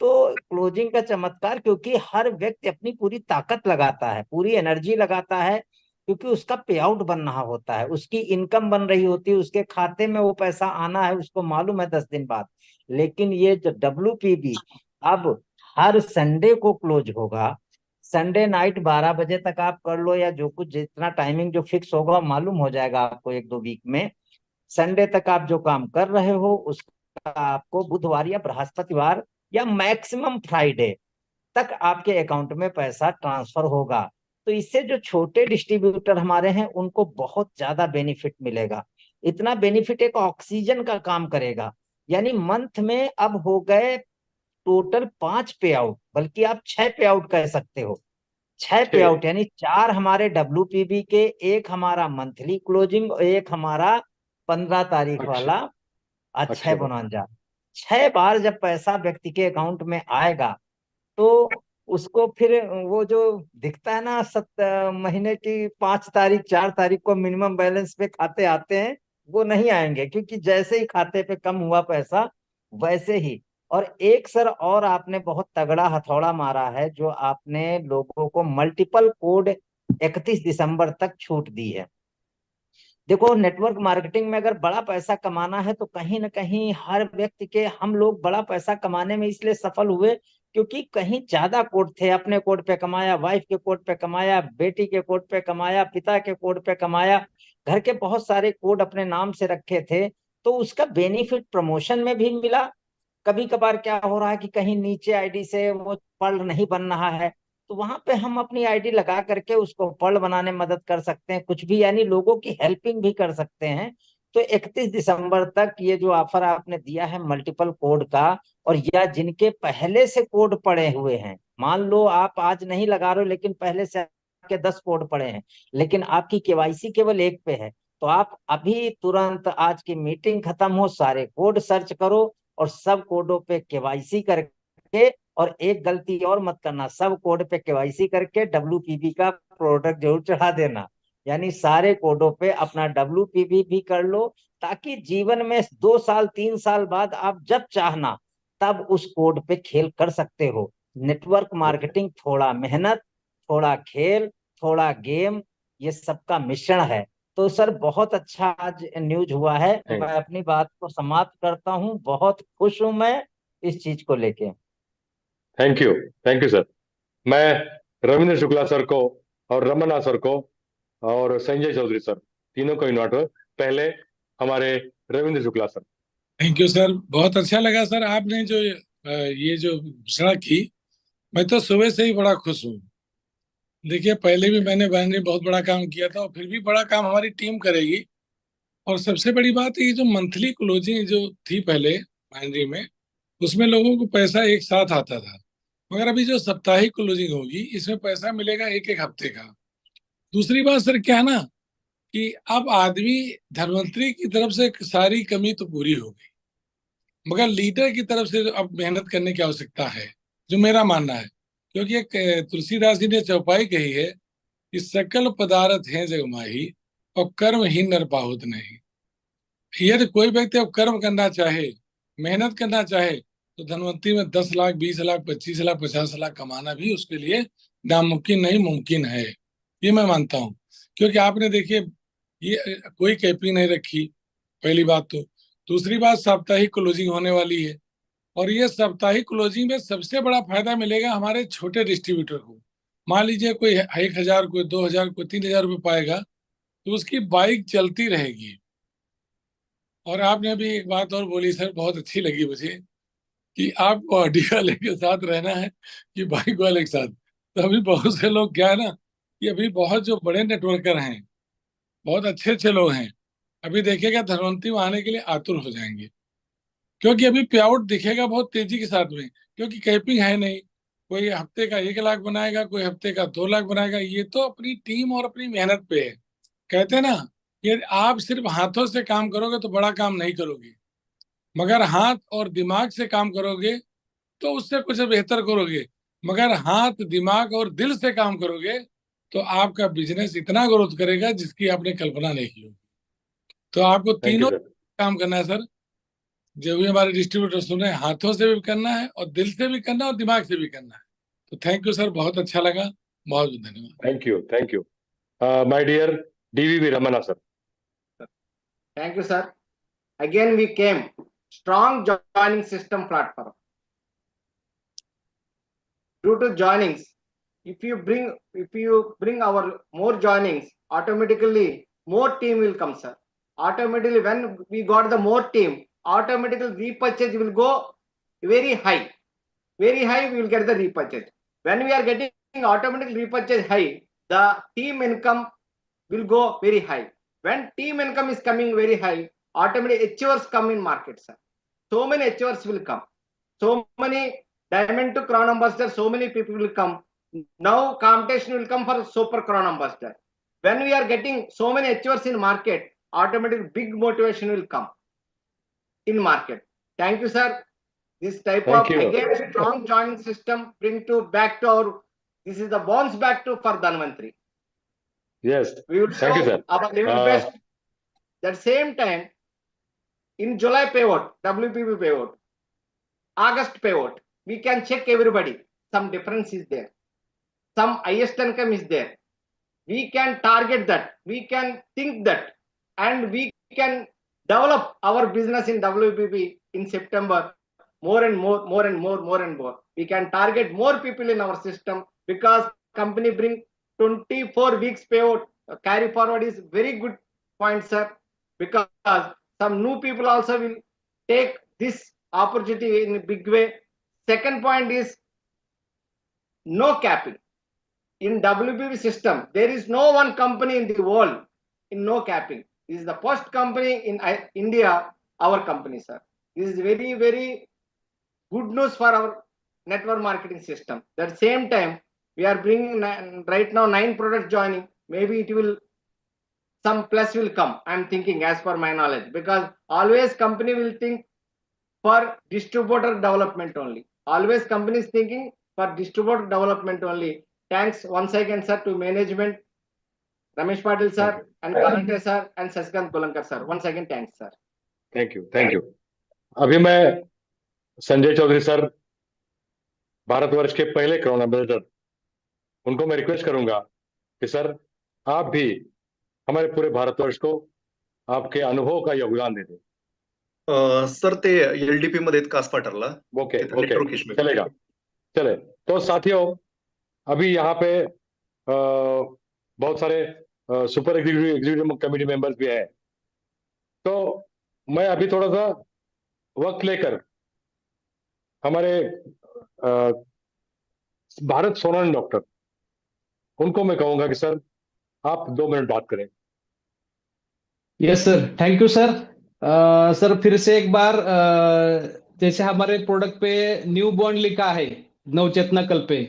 तो क्लोजिंग का चमत्कार, क्योंकि हर व्यक्ति अपनी पूरी ताकत लगाता है, पूरी एनर्जी लगाता है, क्योंकि उसका पे आउट बन रहा होता है, उसकी इनकम बन रही होती है, उसके खाते में वो पैसा आना है, उसको मालूम है 10 दिन बाद। लेकिन ये जो WPB अब हर संडे को क्लोज होगा, संडे नाइट 12 बजे तक आप कर लो या जो कुछ जितना टाइमिंग जो फिक्स होगा मालूम हो जाएगा आपको 1-2 वीक में। संडे तक आप जो काम कर रहे हो उसका आपको बुधवार या बृहस्पतिवार या मैक्सिमम फ्राइडे तक आपके अकाउंट में पैसा ट्रांसफर होगा। तो इससे जो छोटे डिस्ट्रीब्यूटर हमारे हैं उनको बहुत ज्यादा बेनिफिट मिलेगा। इतना बेनिफिट एक ऑक्सीजन का काम करेगा। यानी मंथ में अब हो गए टोटल 5 पे आउट, बल्कि आप 6 पे आउट कह सकते हो। 6 पे आउट यानी 4 हमारे WPB के, एक हमारा मंथली क्लोजिंग और एक हमारा 15 तारीख अच्छा, वाला अच्छा। 6 बोनांजा। 6 बार जब पैसा व्यक्ति के अकाउंट में आएगा तो उसको फिर वो जो दिखता है ना, महीने की 5 तारीख 4 तारीख को मिनिमम बैलेंस पे खाते आते हैं, वो नहीं आएंगे। क्योंकि जैसे ही खाते पे कम हुआ पैसा वैसे ही। और एक सर और आपने बहुत तगड़ा हथौड़ा मारा है, जो आपने लोगों को मल्टीपल कोड 31 दिसंबर तक छूट दी है। देखो नेटवर्क मार्केटिंग में अगर बड़ा पैसा कमाना है तो कहीं ना कहीं हर व्यक्ति के, हम लोग बड़ा पैसा कमाने में इसलिए सफल हुए क्योंकि कहीं ज्यादा कोड थे। अपने कोड पे कमाया, वाइफ के कोड पे कमाया, बेटी के कोड पे कमाया, पिता के कोड पे कमाया, घर के बहुत सारे कोड अपने नाम से रखे थे। तो उसका बेनिफिट प्रमोशन में भी मिला। कभी कभार क्या हो रहा है कि कहीं नीचे आईडी से वो पर्ल नहीं बन रहा है, तो वहां पे हम अपनी आईडी लगा करके उसको पर्ल बनाने में मदद कर सकते हैं, कुछ भी, यानी लोगों की हेल्पिंग भी कर सकते हैं। तो 31 दिसंबर तक ये जो ऑफर आपने दिया है मल्टीपल कोड का, और या जिनके पहले से कोड पड़े हुए हैं मान लो आप आज नहीं लगा रहे हो, लेकिन पहले से आपके 10 कोड पड़े हैं, लेकिन आपकी केवाईसी केवल एक पे है, तो आप अभी तुरंत आज की मीटिंग खत्म हो, सारे कोड सर्च करो और सब कोडों पे केवाईसी करके, और एक गलती और मत करना, सब कोड पे केवाईसी करके WPB का प्रोडक्ट जरूर चढ़ा देना। यानी सारे कोडों पे अपना WPB भी कर लो, ताकि जीवन में 2 साल 3 साल बाद आप जब चाहना तब उस कोड पे खेल कर सकते हो। नेटवर्क मार्केटिंग थोड़ा मेहनत, थोड़ा खेल, थोड़ा गेम, ये सबका मिश्रण है। तो सर बहुत अच्छा आज न्यूज हुआ है, मैं अपनी बात को समाप्त करता हूँ। बहुत खुश हूं मैं इस चीज को लेके। Thank you sir. मैं रविंद्र शुक्ला सर को और रमन्ना सर को और संजय चौधरी सर तीनों को इन्वाइट कर, पहले हमारे Ravindra Shukla sir. Thank you sir, बहुत अच्छा लगा सर आपने जो ये जो घोषणा की। मैं तो सुबह से ही बड़ा खुश हूँ। देखिए पहले भी मैंने बाइनरी बहुत बड़ा काम किया था और फिर भी बड़ा काम हमारी टीम करेगी। और सबसे बड़ी बात है ये जो मंथली क्लोजिंग जो थी पहले बाइनरी में, उसमें लोगों को पैसा एक साथ आता था, मगर अभी जो साप्ताहिक क्लोजिंग होगी इसमें पैसा मिलेगा एक एक हफ्ते का। दूसरी बात सर क्या है ना, कि अब आदमी धनवंतरी की तरफ से सारी कमी तो पूरी हो गई, मगर लीडर की तरफ से अब मेहनत करने की आवश्यकता है, जो मेरा मानना है। क्योंकि एक तुलसीदास जी ने चौपाई कही है कि सकल पदार्थ है जग माही और कर्म ही नर पाहुत नहीं। यदि कोई व्यक्ति अब कर्म करना चाहे, मेहनत करना चाहे, तो धनवंतरी में 10 लाख 20 लाख 25 लाख 50 लाख कमाना भी उसके लिए नामुमकिन नहीं, मुमकिन है। ये मैं मानता हूँ। क्योंकि आपने देखिए ये कोई कैपिंग नहीं रखी, पहली बात तो। दूसरी बात साप्ताहिक क्लोजिंग होने वाली है, और ये साप्ताहिक क्लोजिंग में सबसे बड़ा फायदा मिलेगा हमारे छोटे डिस्ट्रीब्यूटर को। मान लीजिए कोई 1,000, कोई 2,000, कोई 3,000 रुपये पाएगा, तो उसकी बाइक चलती रहेगी। और आपने अभी एक बात और बोली सर, बहुत अच्छी लगी मुझे, कि आपको ऑडी वाले के साथ रहना है कि बाइक वाले के साथ। तो अभी बहुत से लोग क्या है ना, कि अभी बहुत जो बड़े नेटवर्कर हैं, बहुत अच्छे अच्छे लोग हैं, अभी देखिएगा धनवंतरी में आने के लिए आतुर हो जाएंगे। क्योंकि अभी पे आउट दिखेगा बहुत तेजी के साथ में, क्योंकि कैपिंग है नहीं। कोई हफ्ते का 1 लाख बनाएगा, कोई हफ्ते का 2 लाख बनाएगा। ये तो अपनी टीम और अपनी मेहनत पे है। कहते हैं ना, कि आप सिर्फ हाथों से काम करोगे तो बड़ा काम नहीं करोगे, मगर हाथ और दिमाग से काम करोगे तो उससे कुछ बेहतर करोगे। मगर हाथ, दिमाग और दिल से काम करोगे तो आपका बिजनेस इतना ग्रोथ करेगा जिसकी आपने कल्पना नहीं की होगी। तो आपको थैंक यू तीनों सर। काम करना है सर। जो भी हमारे डिस्ट्रीब्यूटर सुन रहे हैं, हाथों से भी करना है और दिल से भी करना है और दिमाग से भी करना है। तो थैंक यू सर, बहुत अच्छा लगा, बहुत बहुत धन्यवाद। Thank you my dear DVV Ramanna sir. Thank you, sir. Again, we came strong joining system platform. Due to joinings, if you bring our more joinings, automatically more team will come, sir. Automatically, when we got the more team, automatically repurchase will go very high. Very high, we will get the repurchase. When we are getting automatic repurchase high, the team income will go very high. When team income is coming very high, automatically HORs come in market, sir. So many HORs will come. So many diamond to crown ambassador, so many people will come. Now competition will come for super crown ambassador. When we are getting so many HORs in market, automatically big motivation will come in market. Thank you, sir. This type Thank of you. again strong joining system bring to back to our. This is the bounce back to for Dhanvantri. Yes. We will Thank you, show sir. our level best. At same time, in July payout, WPB payout, August payout, we can check everybody. Some difference is there. Some highest income is there. We can target that. We can think that, and we can develop our business in WPB in September. More and more. We can target more people in our system because company bring 24 weeks payout. Carry forward is very good point, sir, because some new people also will take this opportunity in a big way. Second point is no capping. In WPB system, there is no one company in the world in no capping. This is the first company in India, our company, sir. This is very, very good news for our network marketing system. At the same time, we are bringing right now 9 products joining. Maybe it will, some plus will come. I'm thinking as per my knowledge, because always company will think for distributor development only. Always companies thinking for distributor development only. Thanks once again, sir, to management, Ramesh Patil sir, and Kalante sir, and Sasikant Kulankar sir. Once again, thanks sir. Thank you. अभी मैं Sanjay Chaudhary sir, Bharatvarsh के पहले crown ambassador, उनको मैं request करूंगा कि sir आप भी हमारे पूरे भारतवर्ष को आपके अनुभव का योगदान दे दें। सर ते LDP मध्ये आहेत कास पाटरला. ओके तिथं network ओके issue आहे. चलेगा, चले। तो साथियों, अभी यहाँ पे बहुत सारे सुपर एग्जीक्यूटिव कमेटी मेंबर्स भी हैं, तो मैं अभी थोड़ा सा वक्त लेकर हमारे भारत सोनन डॉक्टर, उनको मैं कहूंगा कि सर आप 2 मिनट बात करें। Yes sir, thank you sir. Sir फिर से एक बार जैसे हमारे प्रोडक्ट पे न्यू बॉर्न लिखा है नवचेतना कल पे,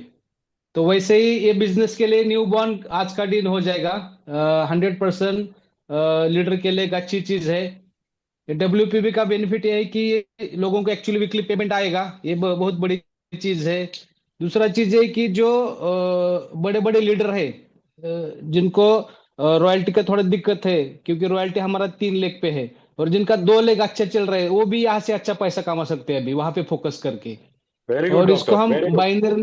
तो वैसे ही ये बिजनेस के लिए न्यू बॉर्न आज का दिन हो जाएगा। 100% लीडर के लिए एक अच्छी चीज है। WPB का बेनिफिट ये है कि लोगों को एक्चुअली वीकली पेमेंट आएगा, ये बहुत बड़ी चीज है। दूसरा चीज है कि जो बड़े बड़े लीडर है जिनको रॉयल्टी का थोड़ा दिक्कत है, क्योंकि रॉयल्टी हमारा 3 लेग पे है, और जिनका 2 लेग अच्छा चल रहा है वो भी यहाँ से अच्छा पैसा कमा सकते हैं अभी वहां पे फोकस करके। वेरी गुड और इसको डॉक्टर, हम वेरी गुड। बाइंडर,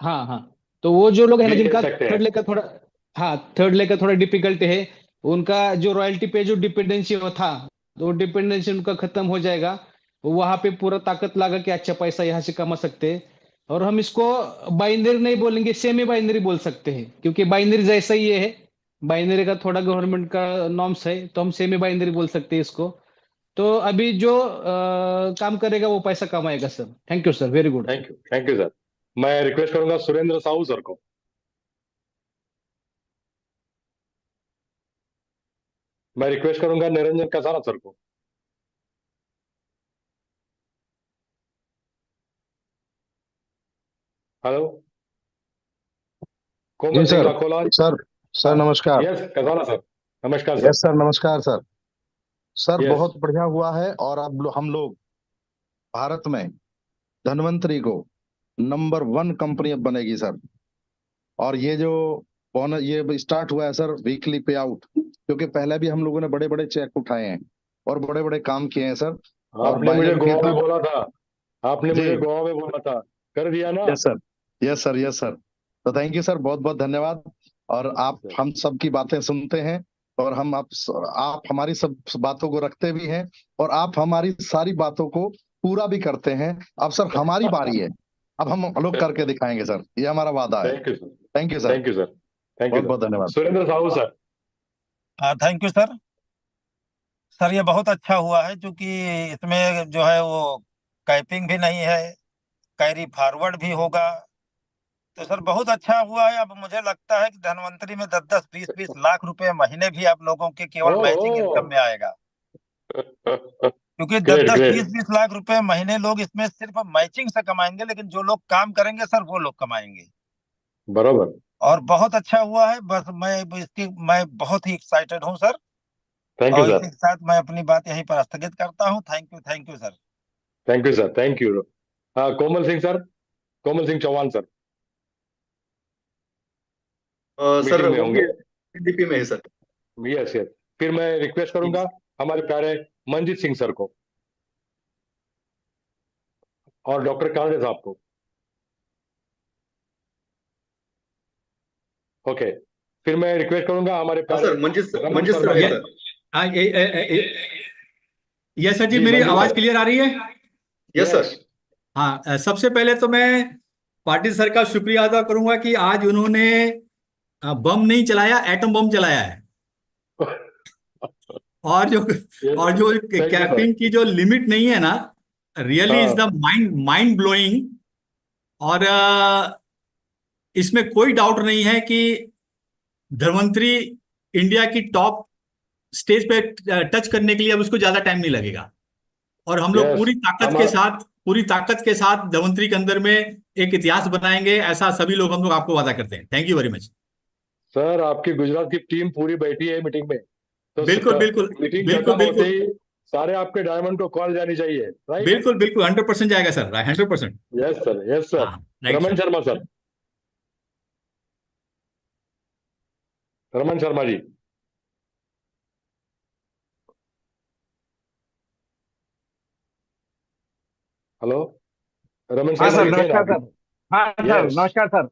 हाँ हाँ, तो वो जो लोग है ना ये जिनका कह सकते हैं। थर्ड लेग का थोड़ा, हाँ थर्ड लेग का थोड़ा डिफिकल्ट है, उनका जो रॉयल्टी पे जो डिपेंडेंसी था, तो डिपेंडेंसी उनका खत्म हो जाएगा। वो वहां पे पूरा ताकत लगा के अच्छा पैसा यहाँ से कमा सकते हैं। और हम इसको बाइनरी नहीं बोलेंगे, सेमी बाइनरी बोल सकते हैं, क्योंकि बाइनरी जैसा ही ये है, बाइनरी का थोड़ा गवर्नमेंट का नॉर्म्स है, तो हम सेमी बाइनरी बोल सकते हैं इसको। तो अभी जो काम करेगा वो पैसा कमाएगा sir. Thank you sir, very good. Thank you sir. मैं रिक्वेस्ट करूंगा सुरेंद्र साहू सर को। मैं रिक्वेस्ट करूंगा निरंजन कसारा सर को। Hello Komal ji Singh sir. लाखोला। Sir नमस्कार। यस कसारा सर, नमस्कार सर। यस सर, नमस्कार सर। Sir Yes. बहुत बढ़िया हुआ है, और अब हम लोग भारत में धन्वंतरी को नंबर 1 कंपनी अब बनेगी सर। और ये जो बोनस ये स्टार्ट हुआ है सर, वीकली पे आउट, क्योंकि पहले भी हम लोगों ने बड़े बड़े चेक उठाए हैं और बड़े बड़े काम किए हैं सर। और आपने मुझे बाइनरी गोवा में तो बोला था, आपने जी। मुझे गोवा में बोला था, कर दिया ना। Yes sir, yes sir, yes sir. तो थैंक यू सर, बहुत बहुत धन्यवाद। और आप हम सब की बातें सुनते हैं, और हम आप हमारी सब बातों को रखते भी हैं, और आप हमारी सारी बातों को पूरा भी करते हैं। अब सर हमारी बारी है, अब हम लोग करके दिखाएंगे सर, ये हमारा वादा है। Thank you sir, thank you sir, thank you sir, thank बहुत यू बहुत धन्यवाद। Surendra Sahu sir. Thank you sir. Sir ये बहुत अच्छा हुआ है, क्योंकि इसमें जो है वो कैपिंग भी नहीं है, कैरी फॉरवर्ड भी होगा, तो सर बहुत अच्छा हुआ है। अब मुझे लगता है कि धनवंतरी में 10-10, 20-20 लाख रुपए महीने भी आप लोगों के केवल मैचिंग इनकम में आएगा, क्योंकि 10-10, 20-20 लाख रुपए महीने लोग इसमें सिर्फ मैचिंग से कमाएंगे, लेकिन जो लोग काम करेंगे सर वो लोग कमाएंगे। बराबर। और बहुत अच्छा हुआ है, बस मैं बहुत ही एक्साइटेड हूँ सर। थैंक यू और सर, इसी के साथ मैं अपनी बात यहीं पर स्थगित करता हूँ। Thank you sir. Thank you sir, thank you. Komal Singh sir, Komal Singh Chauhan sir. Sir में होंगे, LDP में है सर। Yes yes. फिर मैं रिक्वेस्ट करूंगा हमारे प्यारे मंजीत सिंह सर को और डॉक्टर कांडे साहब को। ओके, फिर मैं रिक्वेस्ट करूंगा हमारे प्यारे सर मंजित सर है सर। यस सर जी, जी, मेरी मंजू आवाज सर। क्लियर आ रही है? Yes sir. हाँ, सबसे पहले तो मैं पाटिल सर का शुक्रिया अदा करूंगा कि आज उन्होंने बम नहीं चलाया, एटम बम चलाया है। और जो कैपिंग की जो लिमिट नहीं है ना, really is the mind blowing. और इसमें कोई डाउट नहीं है कि धन्वंतरी इंडिया की टॉप स्टेज पे टच करने के लिए अब उसको ज्यादा टाइम नहीं लगेगा, और हम लोग Yes, पूरी ताकत के साथ पूरी ताकत के साथ धन्वंतरी के अंदर में एक इतिहास बनाएंगे, ऐसा सभी लोग हम लोग आपको वादा करते हैं। Thank you very much sir. आपकी गुजरात की टीम पूरी बैठी है मीटिंग में, तो बिल्कुल बिल्कुल मीटिंग बिल्कुल खत्म होते बिल्कुल ही सारे आपके डायमंड को कॉल जानी चाहिए, राइट? बिल्कुल बिल्कुल 100% जाएगा सर, 100%। Yes sir, yes sir. हाँ right Raman sir. Sharma sir, Raman Sharma ji. Hello, Raman हाँ शर्मा सर, जी थे ना नमस्कार अभी? सर। हाँ सर, यस। नमस्कार सर।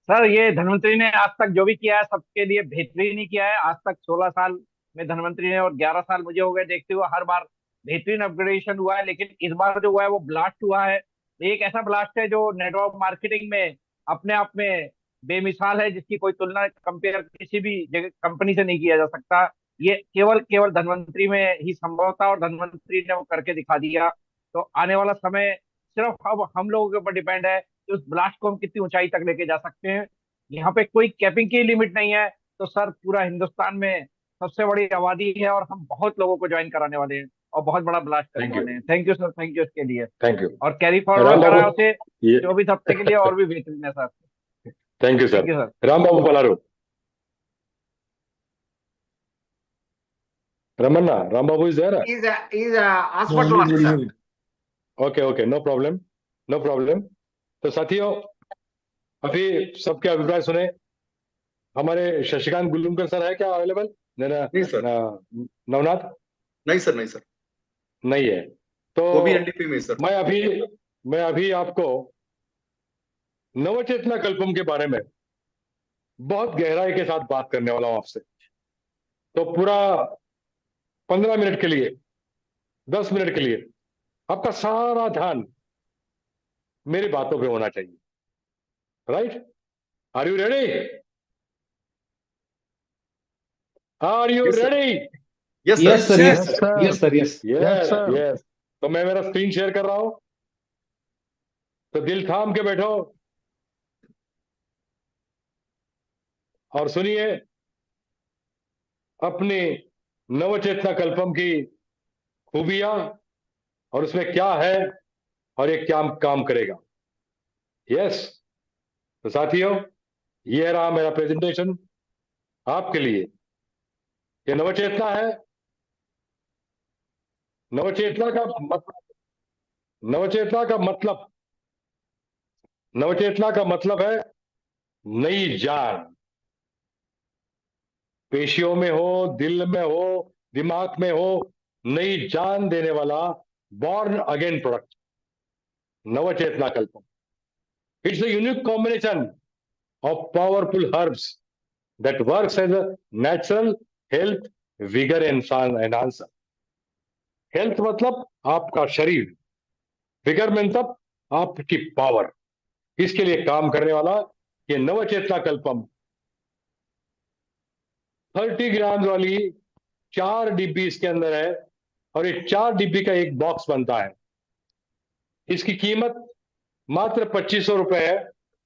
सर, ये धन्वंतरी ने आज तक जो भी किया है सबके लिए बेहतरीन ही किया है। आज तक 16 साल में धन्वंतरी ने, और 11 साल मुझे हो गए देखते हुए, हर बार बेहतरीन अपग्रेडेशन हुआ है। लेकिन इस बार जो हुआ है वो ब्लास्ट हुआ है। एक ऐसा ब्लास्ट है जो नेटवर्क मार्केटिंग में अपने आप में बेमिसाल है, जिसकी कोई तुलना कंपेयर किसी भी जगह कंपनी से नहीं किया जा सकता। ये केवल केवल धन्वंतरी में ही संभव था और धन्वंतरी ने वो करके दिखा दिया। तो आने वाला समय सिर्फ अब हम लोगों के ऊपर डिपेंड है कि उस ब्लास्ट को हम कितनी ऊंचाई तक लेके जा सकते हैं। यहाँ पे कोई कैपिंग की लिमिट नहीं है। तो सर, पूरा हिंदुस्तान में सबसे बड़ी आबादी है और हम बहुत लोगों को ज्वाइन कराने वाले हैं और बहुत बड़ा ब्लास्ट करने थैंक यू, वाले हैं। Thank you sir, thank you इसके लिए। Thank you. और कैरी राम फॉरवर्ड करा है बाबू, उसे ये 24 हफ्ते के लिए, और भी बेहतरीन है sir. Thank you thank sir. You sir. Ram Babu Palaro, Ramanna, Ram Babu is there? is a hospital work, sir. Okay okay, no problem, no problem. तो साथियों, अभी सबके अभिप्राय सुने। हमारे शशिकांत गुलुमकर सर है क्या अवेलेबल? नहीं सर। नवनाथ नहीं सर, नहीं सर, नहीं है। तो वो भी एनडीपी में सर। मैं अभी आपको नवचेतना कल्पम के बारे में बहुत गहराई के साथ बात करने वाला हूं आपसे। तो पूरा 15 मिनट के लिए, 10 मिनट के लिए आपका सारा ध्यान मेरी बातों पे होना चाहिए, right? Are you ready? Are you Yes, sir. Ready? Yes yes sir. Sir, yes yes sir, yes sir, yes. Yes sir. Yes. तो मैं मेरा स्क्रीन शेयर कर रहा हूं, तो दिल थाम के बैठो और सुनिए अपनी नवचेतना कल्पम की खूबियां और उसमें क्या है और ये क्या काम करेगा। यस। तो साथियों, ये रहा मेरा प्रेजेंटेशन आपके लिए। ये नवचेतना है। नवचेतना का मतलब, नवचेतना का मतलब, नवचेतना का मतलब है नई जान। पेशियों में हो, दिल में हो, दिमाग में हो, नई जान देने वाला born again product Navchetana Kalpam. It's a unique combination of powerful herbs that works as a natural health vigor enhancer. Health मतलब आपका शरीर, विगर मतलब आपकी पावर। इसके लिए काम करने वाला ये नवचेतना कल्पम 30 ग्राम वाली 4 डिब्बी इसके अंदर है और ये 4 डिब्बी का एक बॉक्स बनता है। इसकी कीमत मात्र 2500 रुपए है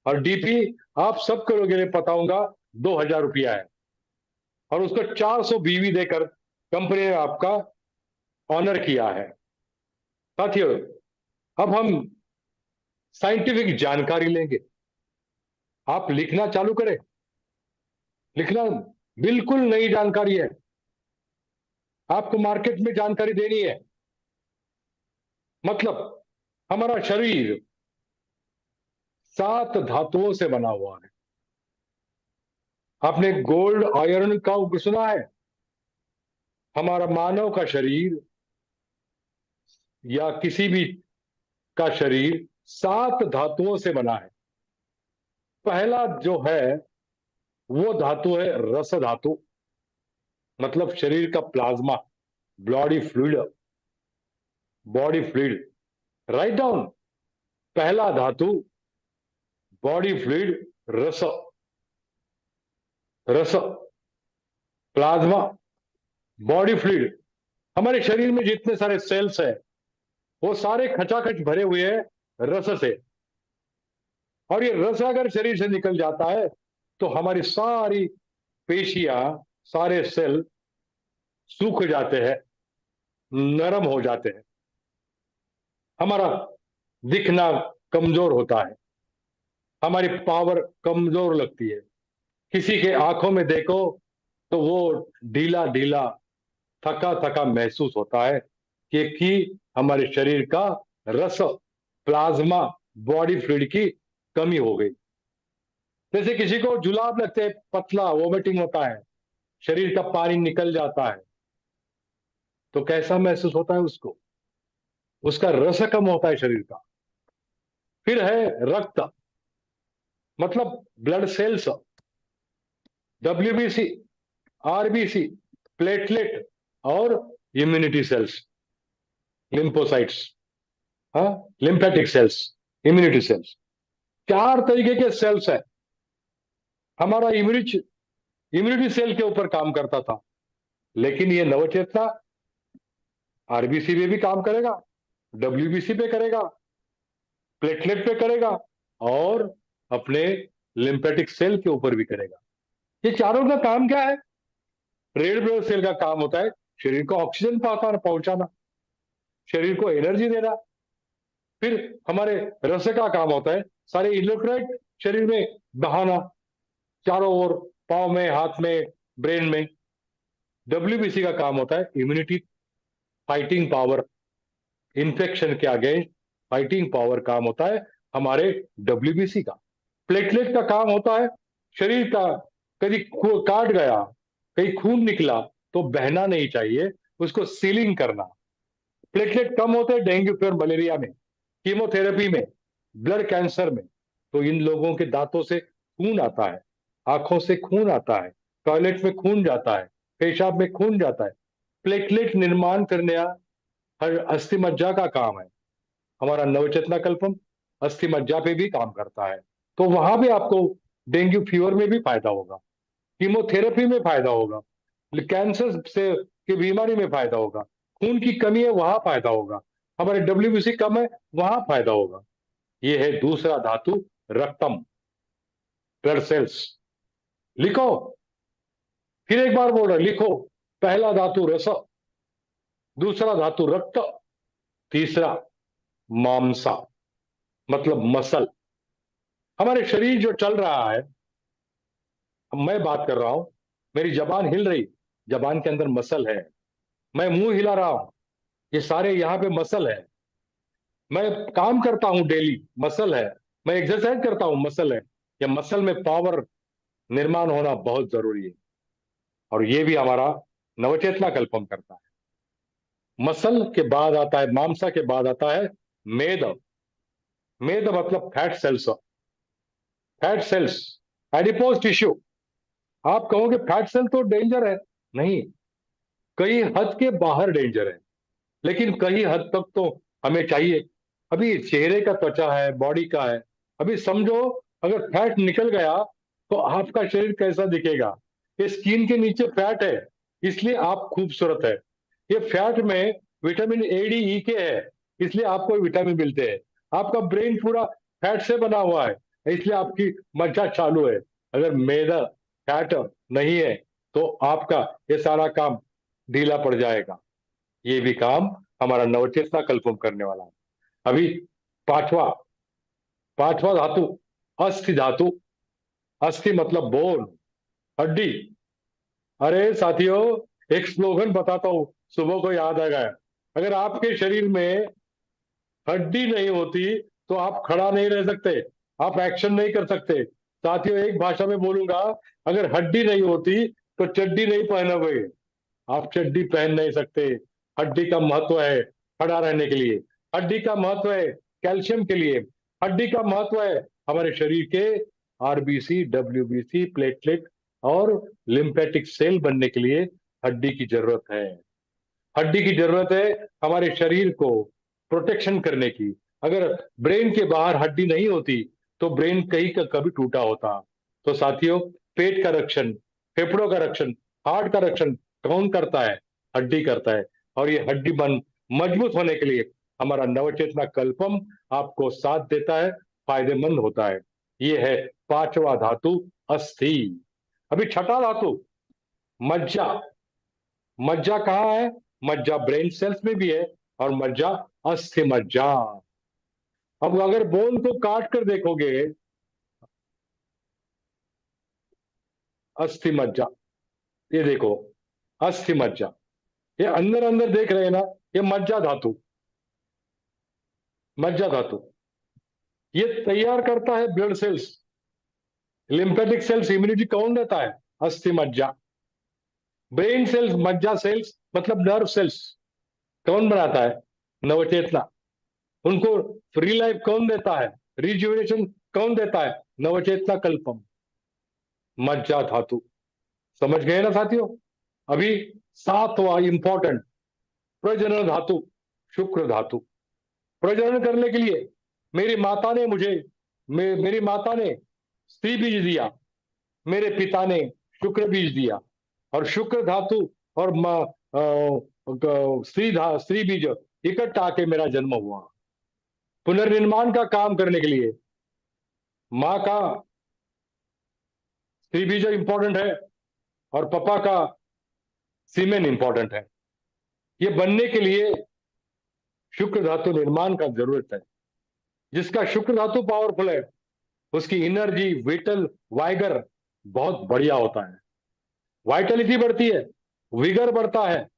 और डीपी आप सबको के लिए बताऊंगा 2000 रुपया है और उसको 400 बीवी देकर कंपनी ने आपका ऑनर किया है। साथियों, अब हम साइंटिफिक जानकारी लेंगे। आप लिखना चालू करें। लिखना बिल्कुल नई जानकारी है, आपको मार्केट में जानकारी देनी है। मतलब हमारा शरीर 7 धातुओं से बना हुआ है। आपने गोल्ड आयरन का सुना है? हमारा मानव का शरीर या किसी भी का शरीर 7 धातुओं से बना है। पहला जो है वो धातु है रस धातु, मतलब शरीर का plasma, body fluid, body fluid. Write down, पहला धातु बॉडी फ्लूइड रस, रस प्लाज्मा बॉडी फ्लूइड। हमारे शरीर में जितने सारे सेल्स हैं वो सारे खचाखच भरे हुए हैं रस से। और ये रस अगर शरीर से निकल जाता है तो हमारी सारी पेशियां, सारे सेल सूख जाते हैं, नरम हो जाते हैं। हमारा दिखना कमजोर होता है, हमारी पावर कमजोर लगती है। किसी के आंखों में देखो तो वो ढीला ढीला थका थका महसूस होता है कि हमारे शरीर का रस, प्लाज्मा, बॉडी फ्लूइड की कमी हो गई। जैसे किसी को जुलाब लगते हैं, पतला वोमिटिंग होता है, शरीर का पानी निकल जाता है, तो कैसा महसूस होता है उसको? उसका रस कम होता है शरीर का। फिर है रक्त, मतलब blood cells, WBC, RBC, platelet और इम्यूनिटी सेल्स, लिम्फोसाइट्स, हाँ, लिम्फेटिक सेल्स, इम्यूनिटी सेल्स। 4 तरीके के सेल्स है। हमारा इम्यूनिटी सेल के ऊपर काम करता था, लेकिन ये नवचेतना RBC पे भी काम करेगा, WBC पे करेगा, प्लेटलेट पे करेगा और अपने लिम्फेटिक सेल के ऊपर भी करेगा। ये चारों का काम क्या है? रेड ब्लड सेल का काम होता है शरीर को ऑक्सीजन पहुंचाना, शरीर को एनर्जी देना। फिर हमारे रस का काम होता है सारे इलेक्ट्रोलाइट शरीर में बहाना, चारों ओर, पाँव में, हाथ में, ब्रेन में। WBC का काम होता है इम्यूनिटी, फाइटिंग पावर, इन्फेक्शन के अगेंस्ट फाइटिंग पावर काम होता है हमारे WBC का। प्लेटलेट का काम होता है शरीर का कभी काट गया, कहीं खून निकला तो बहना नहीं चाहिए, उसको सीलिंग करना। प्लेटलेट कम होते हैं डेंगू फीवर, मलेरिया में, कीमोथेरेपी में, ब्लड कैंसर में। तो इन लोगों के दांतों से खून आता है, आंखों से खून आता है, टॉयलेट में खून जाता है, पेशाब में खून जाता है। प्लेटलेट निर्माण करने हर अस्थि मज्जा का काम है। हमारा नवचेतना कल्पम अस्थि मज्जा पे भी काम करता है, तो वहां भी आपको डेंगू फीवर में भी फायदा होगा, कीमोथेरेपी में फायदा होगा, कैंसर से की बीमारी में फायदा होगा, खून की कमी है वहां फायदा होगा, हमारे WBC कम है वहां फायदा होगा। ये है दूसरा धातु रक्तम, ब्लड सेल्स। लिखो, फिर एक बार बोल रहे, लिखो। पहला धातु रस, दूसरा धातु रक्त, तीसरा मांसा, मतलब मसल। हमारे शरीर जो चल रहा है, मैं बात कर रहा हूं, मेरी जबान हिल रही, जबान के अंदर मसल है। मैं मुंह हिला रहा हूं, ये सारे यहां पे मसल है। मैं काम करता हूं डेली, मसल है। मैं एक्सरसाइज करता हूं, मसल है। या मसल में पावर निर्माण होना बहुत जरूरी है, और ये भी हमारा नवचेतना कल्पम करता है। मसल के बाद आता है, मांसा के बाद आता है मेद। मेद मतलब fat cells, fat cells, adipose tissue. आप कहोगे फैट सेल तो डेंजर है, नहीं, कई हद के बाहर डेंजर है, लेकिन कई हद तक तो हमें चाहिए। अभी चेहरे का त्वचा है, बॉडी का है, अभी समझो अगर फैट निकल गया तो आपका शरीर कैसा दिखेगा? ये स्किन के नीचे फैट है, इसलिए आप खूबसूरत है। ये फैट में विटामिन A, D, E के है, इसलिए आपको विटामिन मिलते हैं। आपका ब्रेन पूरा फैट से बना हुआ है, इसलिए आपकी मज्जा चालू है। अगर मैदा फैट नहीं है तो आपका ये सारा काम ढीला पड़ जाएगा। ये भी काम हमारा नवचेतना कल्पम करने वाला है। अभी पांचवा पांचवा धातु अस्थि धातु। अस्थि मतलब बोन, हड्डी। अरे साथियों, एक स्लोगन बताता हूं, सुबह को याद आ गया। अगर आपके शरीर में हड्डी नहीं होती तो आप खड़ा नहीं रह सकते, आप एक्शन नहीं कर सकते। साथियों, एक भाषा में बोलूंगा, अगर हड्डी नहीं होती तो चड्डी नहीं पहनोगे, आप चड्डी पहन नहीं सकते। हड्डी का महत्व है खड़ा रहने के लिए, हड्डी का महत्व है कैल्शियम के लिए, हड्डी का महत्व है हमारे शरीर के RBC, WBC, प्लेटलेट और लिम्फेटिक सेल बनने के लिए हड्डी की जरूरत है। हड्डी की जरूरत है हमारे शरीर को प्रोटेक्शन करने की। अगर ब्रेन के बाहर हड्डी नहीं होती तो ब्रेन कहीं का कभी टूटा होता। तो साथियों, पेट का रक्षण, फेफड़ों का रक्षण, हार्ट का रक्षण कौन करता है? हड्डी करता है। और ये हड्डी बन मजबूत होने के लिए हमारा नवचेतना कल्पम आपको साथ देता है, फायदेमंद होता है। ये है पांचवा धातु अस्थि। अभी छठा धातु मज्जा। मज्जा कहाँ है? मज्जा ब्रेन सेल्स में भी है, और मज्जा अस्थि मज्जा। अब अगर बोन को काट कर देखोगे, अस्थि मज्जा, ये देखो अस्थि मज्जा, ये अंदर अंदर देख रहे हैं ना, ये मज्जा धातु, मज्जा धातु ये तैयार करता है blood cells, lymphatic cells, immunity कौन देता है? अस्थि मज्जा। ब्रेन सेल्स, मज्जा सेल्स मतलब नर्व सेल्स कौन बनाता है? नवचेतना। उनको फ्री लाइफ कौन देता है? रिजुविनेशन कौन देता है? नवचेतना कल्पम, मज्जा धातु। समझ गए ना साथियों? अभी 7वां इंपॉर्टेंट, प्रजनन धातु, शुक्र धातु। प्रजनन करने के लिए मेरी माता ने मेरी माता ने स्त्री बीज दिया, मेरे पिता ने शुक्र बीज दिया, और शुक्र धातु और स्त्री बीज इकट्ठा आके मेरा जन्म हुआ। पुनर्निर्माण का काम करने के लिए माँ का स्त्री बीज इंपॉर्टेंट है और पापा का सीमेन इंपॉर्टेंट है। ये बनने के लिए शुक्र धातु निर्माण का जरूरत है। जिसका शुक्र धातु पावरफुल है उसकी एनर्जी, विटल, वाइगर बहुत बढ़िया होता है। वाइटलिटी बढ़ती है, विगर बढ़ता है,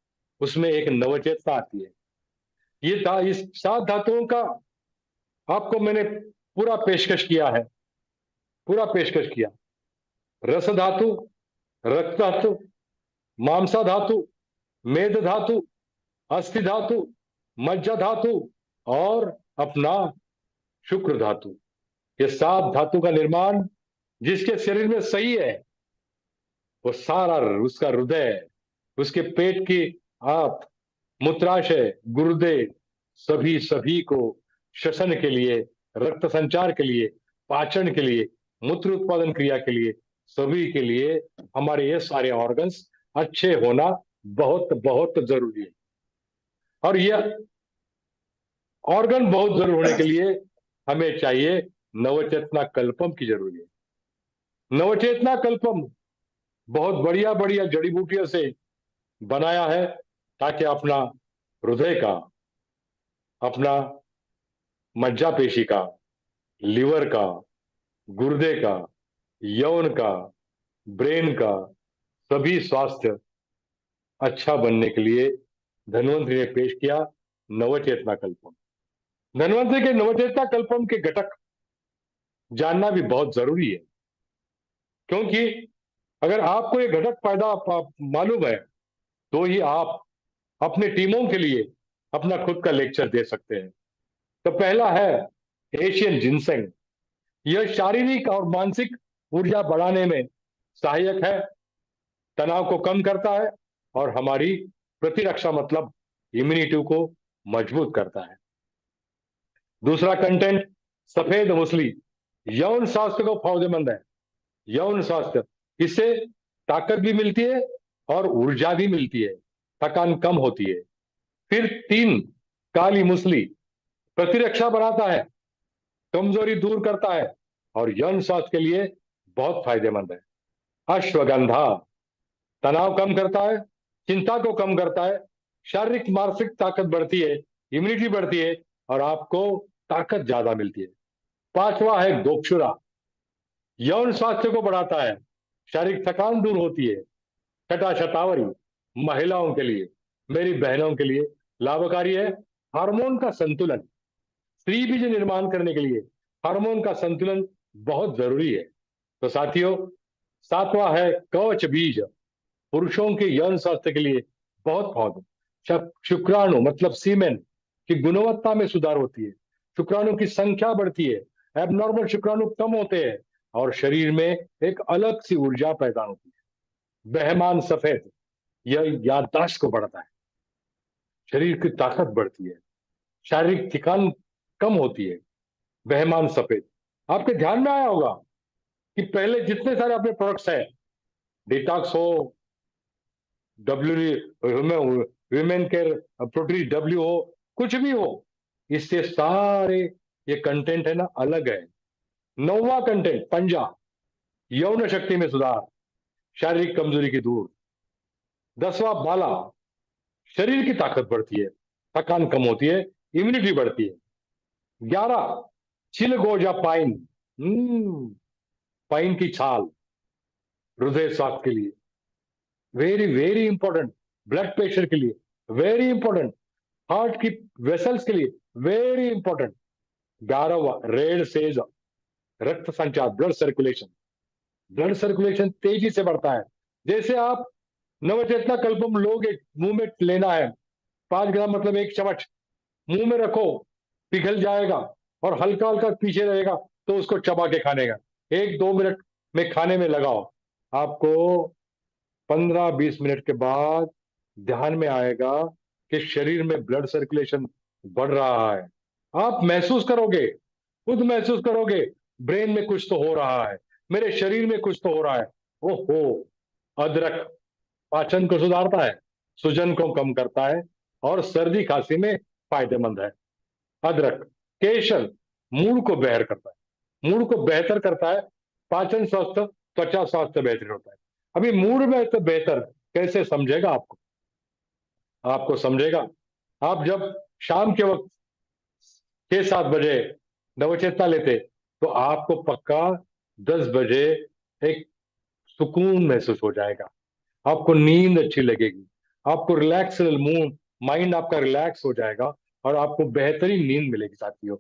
उसमें एक नवचेतना आती है। इस 7 धातुओं का आपको मैंने पूरा पेशकश किया है, पूरा पेशकश किया। रस धातु, रक्त धातु, मांसा धातु, मेद धातु, अस्थि धातु, मज्जा धातु और अपना शुक्र धातु। ये 7 धातु का निर्माण जिसके शरीर में सही है वो सारा उसका हृदय, उसके पेट की आप, मूत्राशय, गुर्दे, सभी को श्वसन के लिए, रक्त संचार के लिए, पाचन के लिए, मूत्र उत्पादन क्रिया के लिए, सभी के लिए हमारे ये सारे ऑर्गन्स अच्छे होना बहुत बहुत जरूरी है। और यह ऑर्गन बहुत जरूर होने के लिए हमें चाहिए नवचेतना कल्पम की जरूरी है। नवचेतना कल्पम बहुत बढ़िया बढ़िया जड़ी बूटियों से बनाया है ताकि अपना हृदय का, अपना मज्जा पेशी का, लिवर का, गुर्दे का, यौन का, ब्रेन का सभी स्वास्थ्य अच्छा बनने के लिए धन्वंतरी ने पेश किया नवचेतना कल्पम। धन्वंतरी के नवचेतना कल्पम के घटक जानना भी बहुत जरूरी है, क्योंकि अगर आपको ये घटक पैदा मालूम है तो ही आप अपने टीमों के लिए अपना खुद का लेक्चर दे सकते हैं। तो पहला है एशियन जिनसेंग। यह शारीरिक और मानसिक ऊर्जा बढ़ाने में सहायक है, तनाव को कम करता है और हमारी प्रतिरक्षा मतलब इम्यूनिटी को मजबूत करता है। दूसरा कंटेंट सफेद मूसली, यौन स्वास्थ्य को फायदेमंद है। यौन स्वास्थ्य, इससे ताकत भी मिलती है और ऊर्जा भी मिलती है, थकान कम होती है। फिर 3 काली मूसली, प्रतिरक्षा बढ़ाता है, कमजोरी दूर करता है और यौन स्वास्थ्य के लिए बहुत फायदेमंद है। अश्वगंधा तनाव कम करता है, चिंता को कम करता है, शारीरिक मानसिक ताकत बढ़ती है, इम्यूनिटी बढ़ती है और आपको ताकत ज्यादा मिलती है। 5वां है गोक्षुरा, यौन स्वास्थ्य को बढ़ाता है, शारीरिक थकान दूर होती है। 6ठा शतावरी, महिलाओं के लिए, मेरी बहनों के लिए लाभकारी है। हार्मोन का संतुलन, स्त्री बीज निर्माण करने के लिए हार्मोन का संतुलन बहुत जरूरी है। तो साथियों 7वां है कवच बीज, पुरुषों के यौन स्वास्थ्य के लिए बहुत फायदा। शुक्राणु मतलब सीमेन की गुणवत्ता में सुधार होती है, शुक्राणु की संख्या बढ़ती है, एबनॉर्मल शुक्राणु कम होते हैं और शरीर में एक अलग सी ऊर्जा पैदा होती है। बहमान सफेद, यह याददाश्त को बढ़ाता है, शरीर की ताकत बढ़ती है, शारीरिक थकान कम होती है। बहमान सफेद, आपके ध्यान में आया होगा कि पहले जितने सारे अपने प्रोडक्ट्स हैं, डिटॉक्स हो, विमेन केयर प्रोटीन डब्ल्यू हो, कुछ भी हो, इससे सारे ये कंटेंट है ना अलग है। 9वां कंटेंट पंजा, यौन शक्ति में सुधार, शारीरिक कमजोरी की दूर। 10वां बाला, शरीर की ताकत बढ़ती है, थकान कम होती है, इम्यूनिटी बढ़ती है। 11 चिलगोजा पाइन, पाइन की छाल हृदय स्वास्थ्य के लिए very very important, blood pressure के लिए वेरी इंपॉर्टेंट, हार्ट की वेसल्स के लिए वेरी इंपॉर्टेंट। 11वां रेड सेज, रक्त संचार, ब्लड सर्कुलेशन। ब्लड सर्कुलेशन तेजी से बढ़ता है। जैसे आप नवचेतना कल्पम लोगे, मुंह में लेना है 5 ग्राम, मतलब 1 चम्मच मुंह में रखो, पिघल जाएगा और हल्का हल्का पीछे रहेगा, तो उसको चबा के खाने का 1-2 मिनट में खाने में लगाओ, आपको 15-20 मिनट के बाद ध्यान में आएगा कि शरीर में ब्लड सर्कुलेशन बढ़ रहा है। आप महसूस करोगे, खुद महसूस करोगे, ब्रेन में कुछ तो हो रहा है, मेरे शरीर में कुछ तो हो रहा है। ओहो, अदरक पाचन को सुधारता है, सूजन को कम करता है और सर्दी खांसी में फायदेमंद है। अदरक। केसर मूड को बेहतर करता है, मूड को बेहतर करता है, पाचन स्वास्थ्य, त्वचा स्वास्थ्य बेहतर होता है। अभी मूड में तो बेहतर कैसे समझेगा, आपको समझेगा आप जब शाम के वक्त 6-7 बजे नवचेतना लेते, तो आपको पक्का 10 बजे एक सुकून महसूस हो जाएगा, आपको नींद अच्छी लगेगी, आपको रिलैक्स मूड, माइंड आपका रिलैक्स हो जाएगा और आपको बेहतरीन नींद मिलेगी साथियों।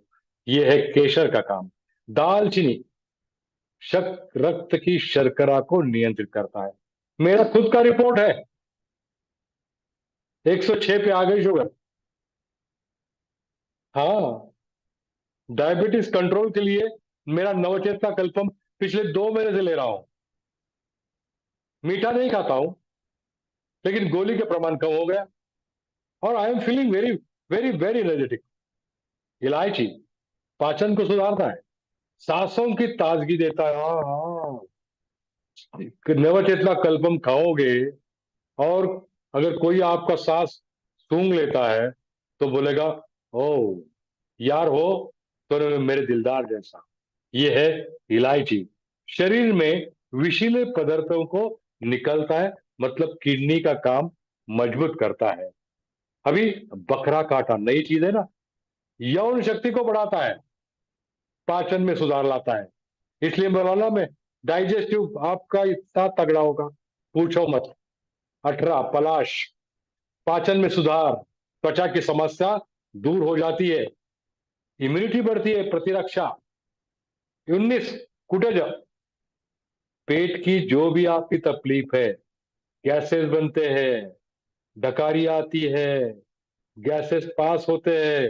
ये है केसर का काम। दालचीनी रक्त की शर्करा को नियंत्रित करता है। मेरा खुद का रिपोर्ट है, 106 पे आ गई शुगर। हाँ, डायबिटीज कंट्रोल के लिए मेरा नवचेतना कल्पम पिछले 2 महीने से ले रहा हूं। मीठा नहीं खाता हूं, लेकिन गोली के प्रमाण कम हो गया और I am feeling very very very energetic. इलायची पाचन को सुधारता है, सांसों की ताजगी देता है। हाँ, नवचेतना कल्पम खाओगे और अगर कोई आपका सांस सूंघ लेता है तो बोलेगा, ओ यार हो तो मेरे दिलदार जैसा। ये है इलायची, शरीर में विषैले पदार्थों को निकलता है, मतलब किडनी का काम मजबूत करता है। अभी बकरा काटा नई चीज है ना, यौन शक्ति को बढ़ाता है, पाचन में सुधार लाता है, इसलिए मौलाना में डाइजेस्टिव आपका इतना तगड़ा होगा पूछो मत। 18 पलाश पाचन में सुधार, त्वचा की समस्या दूर हो जाती है, इम्यूनिटी बढ़ती है, प्रतिरक्षा। 19 कुटज पेट की जो भी आपकी तकलीफ है, गैसेस बनते हैं, डकारी आती है, गैसेस पास होते हैं,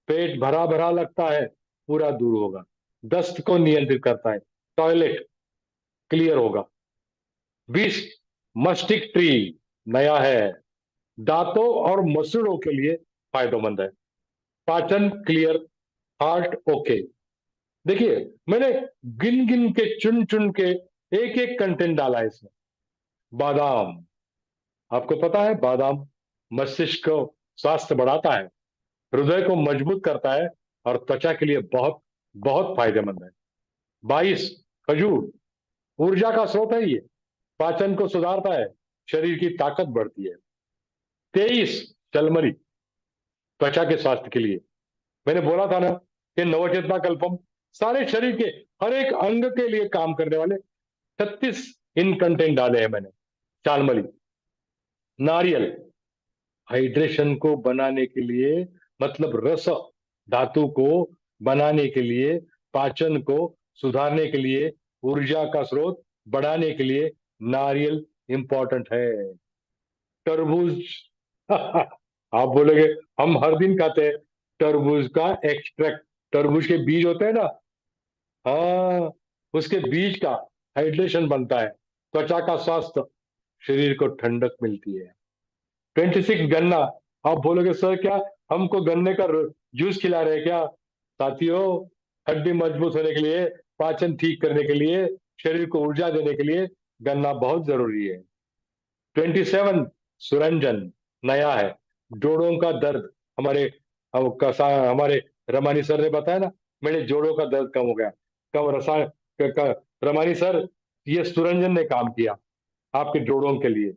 पेट भरा भरा लगता है, पूरा दूर होगा। दस्त को नियंत्रित करता है, टॉयलेट क्लियर होगा। 20 मस्टिक ट्री नया है, दांतों और मसूड़ों के लिए फायदेमंद है, पाचन क्लियर, हार्ट ओके। देखिए मैंने गिन गिन के चुन चुन के एक एक कंटेंट डाला है इसमें। बादाम, आपको पता है बादाम मस्तिष्क को स्वास्थ्य बढ़ाता है, हृदय को मजबूत करता है और त्वचा के लिए बहुत बहुत फायदेमंद है। 22 खजूर ऊर्जा का स्रोत है, ये पाचन को सुधारता है, शरीर की ताकत बढ़ती है। 23 चलमरी त्वचा के स्वास्थ्य के लिए। मैंने बोला था ना कि नवचेतना कल्पम सारे शरीर के हर एक अंग के लिए काम करने वाले 36 इन कंटेंट डाले हैं मैंने। चालमली, नारियल हाइड्रेशन को बनाने के लिए, मतलब रस धातु को बनाने के लिए, पाचन को सुधारने के लिए, ऊर्जा का स्रोत बढ़ाने के लिए नारियल इंपॉर्टेंट है। तरबूज आप बोलोगे हम हर दिन खाते हैं तरबूज का एक्सट्रैक्ट, तरबूज के बीज होते हैं ना, हाँ उसके बीज का हाइड्रेशन बनता है, त्वचा का स्वास्थ्य, शरीर को ठंडक मिलती है। 26 गन्ना, आप बोलोगे सर क्या हमको गन्ने का जूस खिला रहे क्या? साथियों, हड्डी मजबूत होने के लिए, पाचन ठीक करने के लिए, शरीर को ऊर्जा देने के लिए गन्ना बहुत जरूरी है। 27 सुरंजन नया है, जोड़ों का दर्द, हमारे रमानी सर ने बताया ना, मेरे जोड़ों का दर्द कम हो गया, रमानी सर ये सुरंजन ने काम किया आपके जोड़ों के लिए।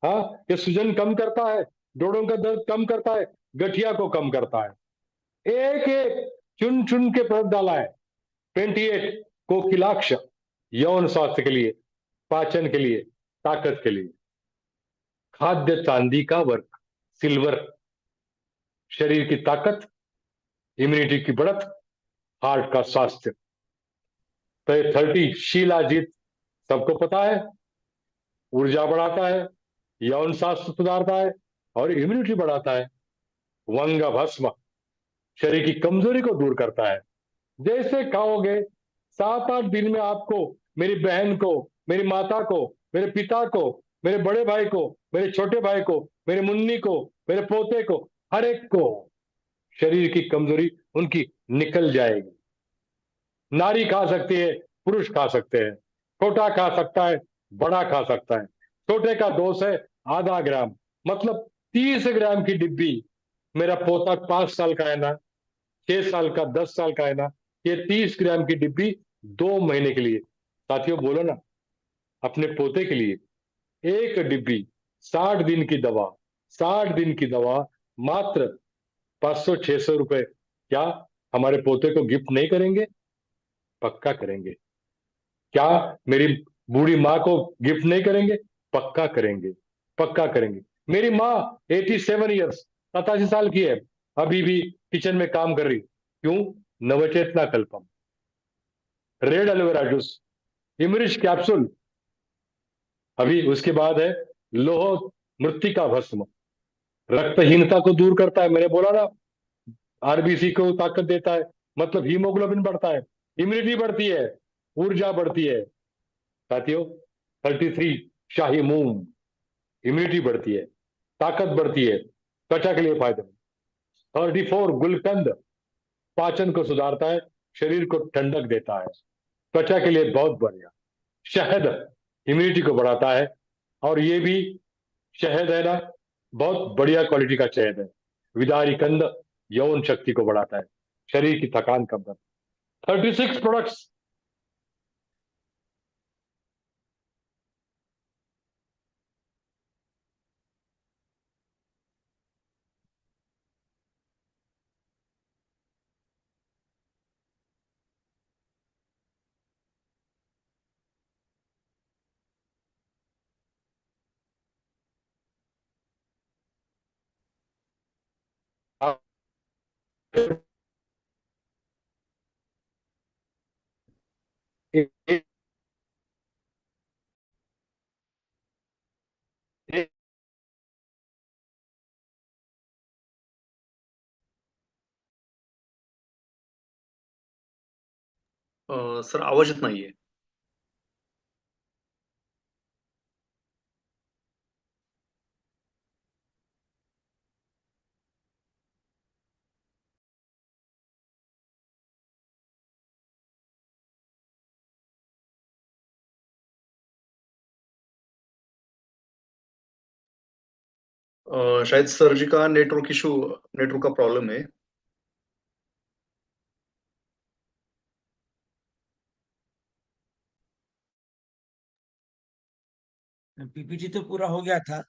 हाँ, ये सूजन कम करता है, जोड़ों का दर्द कम करता है, गठिया को कम करता है। एक एक चुन चुन के प्रोडक्ट डाला है। 28 कोकिलाक्ष, यौन स्वास्थ्य के लिए, पाचन के लिए, ताकत के लिए। खाद्य चांदी का वर्क, सिल्वर, शरीर की ताकत, इम्यूनिटी की बढ़त, हार्ट का स्वास्थ्य। तो 30 शीलाजीत सबको पता है, ऊर्जा बढ़ाता है, यौन स्वास्थ्य सुधारता है और इम्यूनिटी बढ़ाता है। वंग भस्म शरीर की कमजोरी को दूर करता है। जैसे खाओगे 7-8 दिन में आपको, मेरी बहन को, मेरी माता को, मेरे पिता को, मेरे बड़े भाई को, मेरे छोटे भाई को, मेरे मुन्नी को, मेरे पोते को, हर एक को शरीर की कमजोरी उनकी निकल जाएगी। नारी खा सकती है, पुरुष खा सकते हैं, छोटा खा सकता है, बड़ा खा सकता है। छोटे का दोष है आधा ग्राम, मतलब 30 ग्राम की डिब्बी। मेरा पोता 5 साल का है ना, 6 साल का, 10 साल का है ना, ये 30 ग्राम की डिब्बी 2 महीने के लिए। साथियों बोलो ना, अपने पोते के लिए एक डिब्बी 60 दिन की दवा, 60 दिन की दवा मात्र 500-600 रुपए। क्या हमारे पोते को गिफ्ट नहीं करेंगे? पक्का करेंगे। क्या मेरी बूढ़ी माँ को गिफ्ट नहीं करेंगे? पक्का करेंगे, पक्का करेंगे। मेरी माँ 87 ईयर्स, 87 साल की है, अभी भी किचन में काम कर रही। क्यों? नवचेतना कल्पम, रेड एलोवेरा जूस, इमरिश कैप्सूल। अभी उसके बाद है लोह मृत्तिका भस्म, रक्तहीनता को दूर करता है। मैंने बोला ना, आरबीसी को ताकत देता है, मतलब हीमोग्लोबिन बढ़ता है, इम्यूनिटी बढ़ती है, ऊर्जा बढ़ती है। साथियों 33 शाही मूंग, इम्यूनिटी बढ़ती है, ताकत बढ़ती है, त्वचा के लिए फायदेमंद। 34 गुलकंद, पाचन को सुधारता है, शरीर को ठंडक देता है, त्वचा के लिए बहुत बढ़िया। शहद इम्यूनिटी को बढ़ाता है, और ये भी शहद है ना, बहुत बढ़िया क्वालिटी का शहद है। विदारी कंद यौन शक्ति को बढ़ाता है, शरीर की थकान कम करता है। 36 प्रोडक्ट्स। सर आवाज येत नाहीये. शायद सर जी का नेटवर्क का प्रॉब्लम है. पीपीटी तो पूरा हो गया था।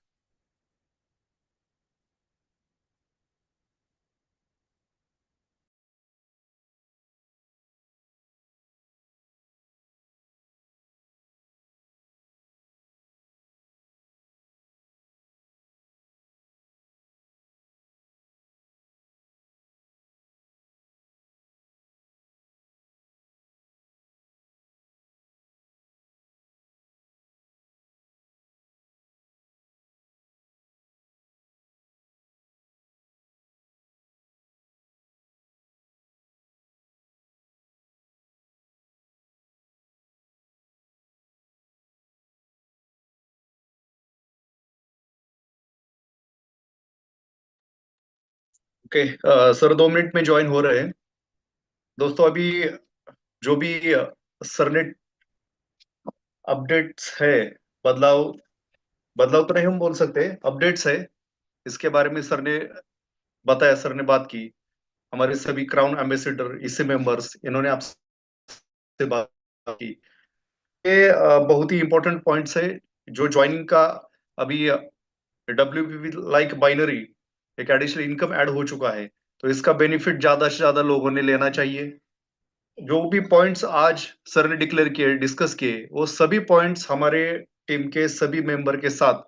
ओके सर 2 मिनट में ज्वाइन हो रहे हैं. दोस्तों अभी जो भी सर ने अपडेट्स है, बदलाव बदलाव तो नहीं हम बोल सकते, अपडेट्स है, इसके बारे में सर ने बताया, सर ने बात की. हमारे सभी क्राउन एम्बेसडर, ईसी मेंबर्स, इन्होंने आपसे बात की. ये बहुत ही इंपॉर्टेंट पॉइंट्स है जो ज्वाइनिंग का अभी WPP लाइक बाइनरी एक एडिशनल इनकम ऐड हो चुका है, तो इसका बेनिफिट ज्यादा से ज्यादा लोगों ने लेना चाहिए। जो भी पॉइंट्स आज सर ने डिक्लेयर किए, डिस्कस किए, वो सभी पॉइंट्स हमारे टीम के सभी मेंबर के साथ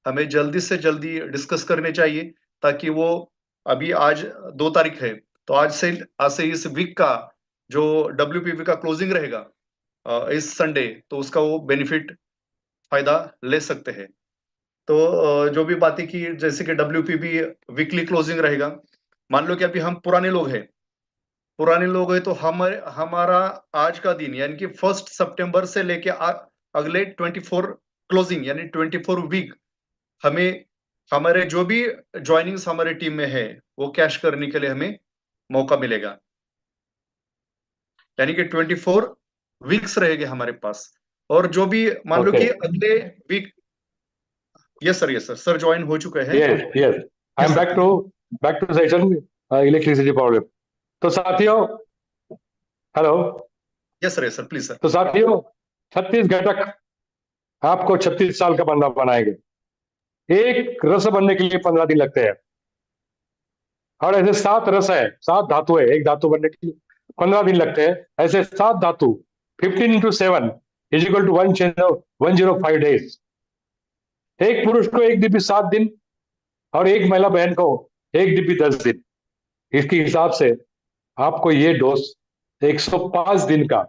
हमें जल्दी से जल्दी डिस्कस करने चाहिए, ताकि वो अभी आज 2 तारीख है, तो आज से इस वीक का जो WPP का क्लोजिंग रहेगा इस संडे, तो उसका वो बेनिफिट फायदा ले सकते हैं। तो जो भी बातें की, जैसे कि WPP वीकली क्लोजिंग रहेगा, मान लो कि अभी हम पुराने लोग हैं तो हमारा आज का दिन यानी कि 1 सितंबर से लेके अगले 24 क्लोजिंग यानी 24 वीक हमें हमारे जो भी ज्वाइनिंग्स हमारे टीम में है वो कैश करने के लिए हमें मौका मिलेगा, यानी कि 24 वीक्स रहेंगे हमारे पास। और जो भी मान लो कि अगले week, yes sir sir join हो चुके हैं। yes I am back to session electricity problem. तो साथियों, hello, yes sir please sir. तो साथियों, 36 घटक आपको 36 साल का बंदा बनाएंगे। एक रस बनने के लिए 15 दिन लगते हैं, और ऐसे 7 रस है, 7 धातु है, एक धातु बनने के लिए 15 दिन लगते हैं। ऐसे 7 धातु 15 into 7 is equal to 105 days. एक पुरुष को एक डिब्बी 7 दिन और एक महिला बहन को एक डिब्बी 10 दिन। इसके हिसाब से आपको ये डोज 105 दिन का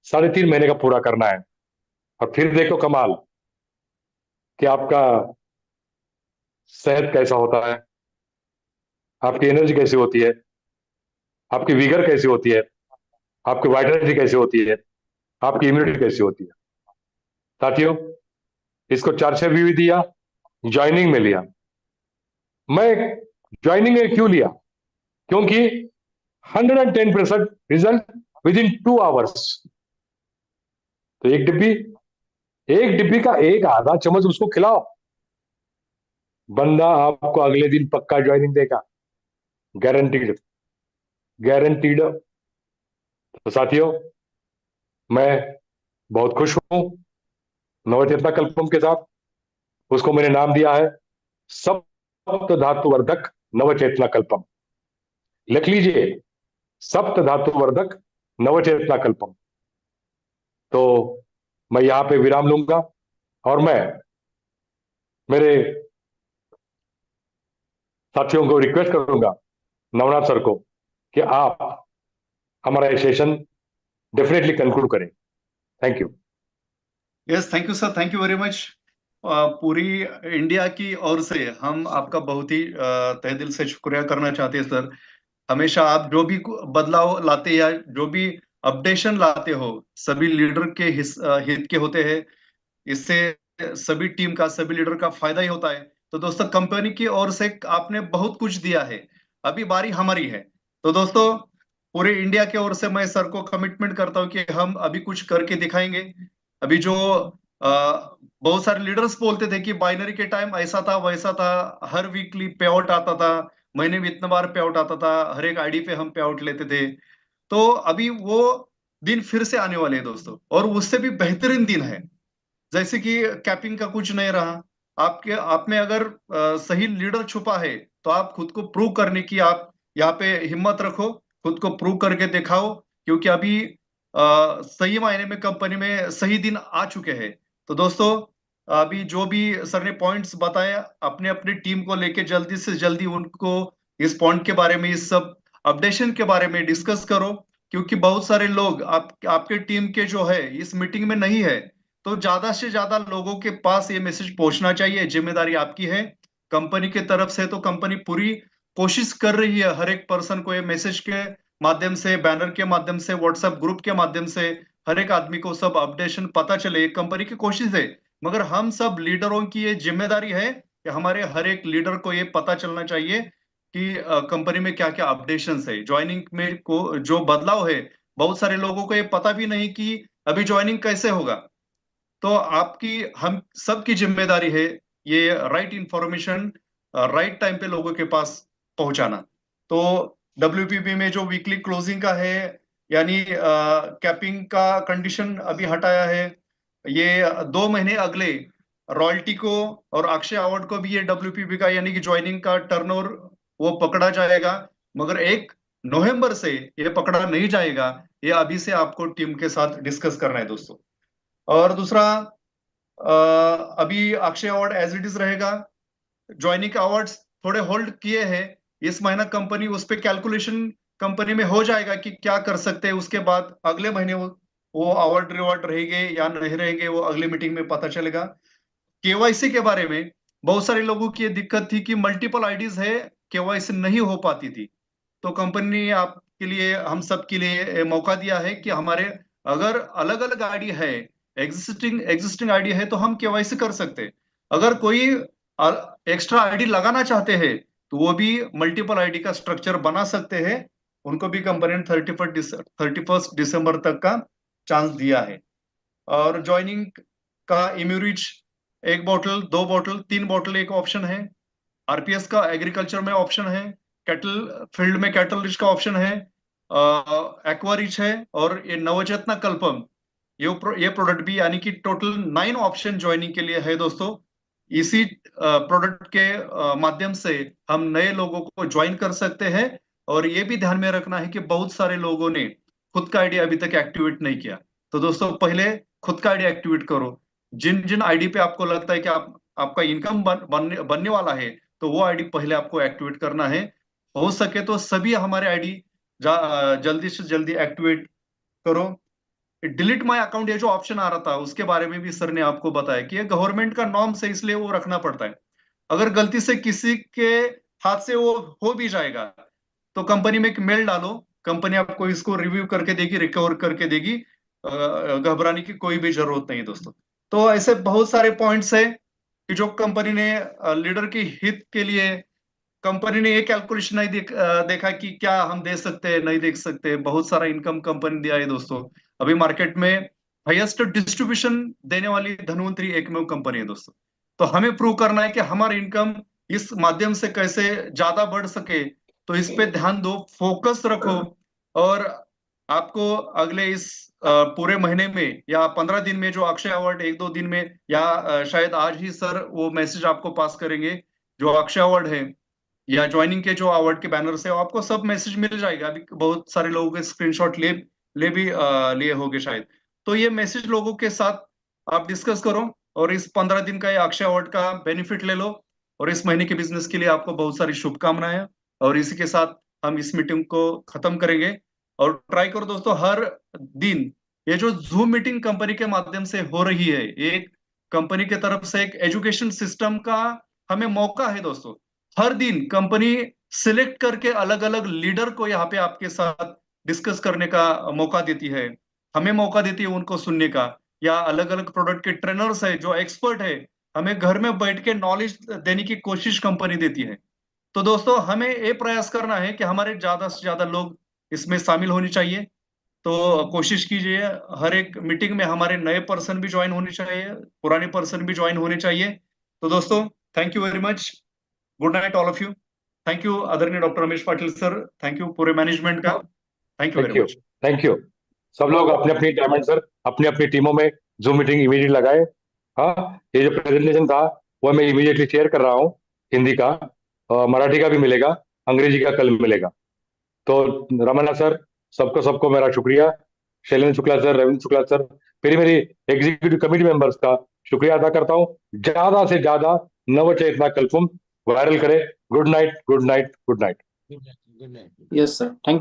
3.5 महीने का पूरा करना है। और फिर देखो कमाल कि आपका सेहत कैसा होता है, आपकी एनर्जी कैसी होती है, आपकी विगर कैसी होती है, आपकी वाइटलिटी कैसी होती है, आपकी इम्यूनिटी कैसी होती है। साथियों, इसको 4-6 भी दिया, ज्वाइनिंग में लिया। मैं ज्वाइनिंग में क्यों लिया? क्योंकि 110% रिजल्ट विद इन 2 आवर्स। तो एक डिब्बी का एक आधा चम्मच उसको खिलाओ, बंदा आपको अगले दिन पक्का ज्वाइनिंग देगा, गारंटीड। तो साथियों, मैं बहुत खुश हूं नवचेतना कल्पम के साथ। उसको मैंने नाम दिया है सप्त धातुवर्धक नवचेतना कल्पम। लिख लीजिए, सप्त धातुवर्धक नवचेतना कल्पम। तो मैं यहां पे विराम लूंगा और मैं मेरे साथियों को रिक्वेस्ट करूंगा, नवनाथ सर को, कि आप हमारा ये सेशन डेफिनेटली कंक्लूड करें। Thank you. Yes, thank you sir, thank you very much. पूरी इंडिया की ओर से हम आपका बहुत ही तहे दिल से शुक्रिया करना चाहते हैं सर। हमेशा आप जो भी बदलाव लाते या जो भी अपडेशन लाते हो, सभी लीडर के हित के होते हैं। इससे सभी टीम का, सभी लीडर का फायदा ही होता है। तो दोस्तों, कंपनी की ओर से आपने बहुत कुछ दिया है, अभी बारी हमारी है। तो दोस्तों, पूरे इंडिया की ओर से मैं सर को कमिटमेंट करता हूं कि हम अभी कुछ करके दिखाएंगे। अभी जो बहुत सारे लीडर्स बोलते थे कि बाइनरी के टाइम ऐसा था वैसा था, हर वीकली पे आउट आता था, महीने में इतना बार पे आउट आता था, हर एक आईडी पे हम पे आउट लेते थे। तो अभी वो दिन फिर से आने वाले हैं दोस्तों, और उससे भी बेहतरीन दिन है। जैसे कि कैपिंग का कुछ नहीं रहा, आप में अगर सही लीडर छुपा है, तो आप खुद को प्रूव करने की आप यहाँ पे हिम्मत रखो, खुद को प्रूव करके दिखाओ। क्योंकि अभी सही मायने में कंपनी में सही दिन आ चुके हैं। तो दोस्तों, अभी जो भी सर ने पॉइंट्स बताए, अपने अपनी टीम को लेके जल्दी से जल्दी उनको इस पॉइंट के बारे में, इस सब अपडेशन के बारे में डिस्कस करो। क्योंकि बहुत सारे लोग आपके टीम के जो है इस मीटिंग में नहीं है, तो ज्यादा से ज्यादा लोगों के पास ये मैसेज पहुंचना चाहिए। जिम्मेदारी आपकी है कंपनी की तरफ से। तो कंपनी पूरी कोशिश कर रही है हर एक पर्सन को ये मैसेज के माध्यम से, बैनर के माध्यम से, व्हाट्सएप ग्रुप के माध्यम से हर एक आदमी को सब अपडेशन पता चले। कंपनी की कोशिश है, मगर हम सब लीडरों की ये जिम्मेदारी है कि हमारे हर एक लीडर को ये पता चलना चाहिए कि कंपनी में क्या क्या अपडेशन है। ज्वाइनिंग में को जो बदलाव है, बहुत सारे लोगों को ये पता भी नहीं कि अभी ज्वाइनिंग कैसे होगा। तो आपकी, हम सबकी जिम्मेदारी है ये राइट इंफॉर्मेशन राइट टाइम पे लोगों के पास पहुंचाना। तो WPP में जो वीकली क्लोजिंग का है, यानी कैपिंग का कंडीशन अभी हटाया है, ये 2 महीने अगले रॉयल्टी को और अक्षय अवार्ड को भी ये WPP का यानी कि ज्वाइनिंग का टर्नओवर वो पकड़ा जाएगा, मगर 1 नवंबर से ये पकड़ा नहीं जाएगा। ये अभी से आपको टीम के साथ डिस्कस करना है दोस्तों। और दूसरा, अभी Akshay award as it is रहेगा, ज्वाइनिंग अवार्ड्स थोड़े होल्ड किए हैं इस महीना। कंपनी उस पे कैलकुलेशन कंपनी में हो जाएगा कि क्या कर सकते हैं, उसके बाद अगले महीने वो अवार्ड रिवॉर्ड रहेंगे या नहीं रहेंगे वो अगली मीटिंग में पता चलेगा। केवाईसी के बारे में बहुत सारे लोगों की ये दिक्कत थी कि मल्टीपल आईडीज है, केवाईसी नहीं हो पाती थी। तो कंपनी ने आपके लिए, हम सब के लिए मौका दिया है कि हमारे अगर अलग अलग आईडी है, एग्जिस्टिंग आईडी है, तो हम केवाईसी कर सकते हैं। अगर कोई एक्स्ट्रा आईडी लगाना चाहते हैं तो वो भी मल्टीपल आईडी का स्ट्रक्चर बना सकते हैं। उनको भी कंपनी ने 31 दिसंबर तक का चांस दिया है। और ज्वाइनिंग का इम्यूरिच 1 बॉटल, 2 बॉटल, 3 बॉटल एक ऑप्शन है। आरपीएस का एग्रीकल्चर में ऑप्शन है, कैटल फील्ड में कैटल रिच का ऑप्शन है, एक्वा रिच है, और ये नवचेतना कल्पम ये प्रोडक्ट भी, यानी कि टोटल 9 ऑप्शन ज्वाइनिंग के लिए है दोस्तों। इसी प्रोडक्ट के माध्यम से हम नए लोगों को ज्वाइन कर सकते हैं। और ये भी ध्यान में रखना है कि बहुत सारे लोगों ने खुद का आईडी अभी तक एक्टिवेट नहीं किया। तो दोस्तों पहले खुद का आईडी एक्टिवेट करो। जिन जिन आईडी पे आपको लगता है कि आपका इनकम बनने वाला है, तो वो आईडी पहले आपको एक्टिवेट करना है। हो सके तो सभी हमारे आईडी जल्दी से जल्दी एक्टिवेट करो। डिलीट माय अकाउंट ये जो ऑप्शन आ रहा था, उसके बारे में भी सर ने आपको बताया कि ये गवर्नमेंट का नॉर्म्स है, इसलिए वो रखना पड़ता है। अगर गलती से किसी के हाथ से वो हो भी जाएगा तो कंपनी में एक मेल डालो, कंपनी आपको इसको रिव्यू करके देगी, रिकवर करके देगी। घबराने की कोई भी जरूरत नहीं दोस्तों। तो ऐसे बहुत सारे पॉइंट्स है कि जो कंपनी ने लीडर की हित के लिए, कंपनी ने ये कैलकुलेशन नहीं देखा कि क्या हम दे सकते हैं नहीं दे सकते। बहुत सारा इनकम कंपनी दिया है दोस्तों। अभी मार्केट में हाईएस्ट डिस्ट्रीब्यूशन देने वाली धन्वंतरी एकमेव कंपनी है दोस्तों। तो हमें प्रूव करना है कि हमारा इनकम इस माध्यम से कैसे ज्यादा बढ़ सके। तो इस पे ध्यान दो, फोकस रखो। और आपको अगले इस पूरे महीने में या 15 दिन में जो अक्षय अवार्ड 1-2 दिन में, या शायद आज ही सर वो मैसेज आपको पास करेंगे, जो अक्षय अवार्ड है या ज्वाइनिंग के जो अवार्ड के बैनर से आपको सब मैसेज मिल जाएगा। अभी बहुत सारे लोगों के स्क्रीनशॉट लिए होंगे शायद। तो ये मैसेज लोगों के साथ आप डिस्कस करो और इस 15 दिन का ये अक्षय अवार्ड का बेनिफिट ले लो। और इस महीने के बिजनेस के लिए आपको बहुत सारी शुभकामनाएं। और इसी के साथ हम इस मीटिंग को खत्म करेंगे। और ट्राई करो दोस्तों, हर दिन ये जो जूम मीटिंग कंपनी के माध्यम से हो रही है, एक कंपनी के तरफ से एक एजुकेशन सिस्टम का हमें मौका है दोस्तों। हर दिन कंपनी सिलेक्ट करके अलग अलग लीडर को यहाँ पे आपके साथ डिस्कस करने का मौका देती है, हमें मौका देती है उनको सुनने का। या अलग अलग प्रोडक्ट के ट्रेनर्स है जो एक्सपर्ट है, हमें घर में बैठ के नॉलेज देने की कोशिश कंपनी देती है। तो दोस्तों हमें ये प्रयास करना है कि हमारे ज्यादा से ज्यादा लोग इसमें शामिल होने चाहिए। तो कोशिश कीजिए हर एक मीटिंग में हमारे नए पर्सन भी ज्वाइन होने चाहिए, पुराने पर्सन भी ज्वाइन होने चाहिए। तो दोस्तों thank you very much, good night all of you. Thank you आदरणीय doctor Ramesh Patil sir, thank you पूरे मैनेजमेंट का, thank you very much. Thank you. सब लोग अपने अपनी टाइम सर अपनी अपनी टीमों में जूम मीटिंग इमीडिएट लगाए। हाँ, ये जो प्रेजेंटेशन था वो मैं इमीडिएटली शेयर कर रहा हूँ, हिंदी का, मराठी का भी मिलेगा, अंग्रेजी का कल मिलेगा। तो रमन्ना सर, सबको मेरा शुक्रिया। शैलेंद्र शुक्ला सर, रविंद्र शुक्ला सर, फिर मेरी एग्जीक्यूटिव कमेटी मेंबर्स का शुक्रिया अदा करता हूँ। ज्यादा से ज्यादा नवचेतना कल्पम वायरल करे। Good night, good night, good night. Yes sir, thank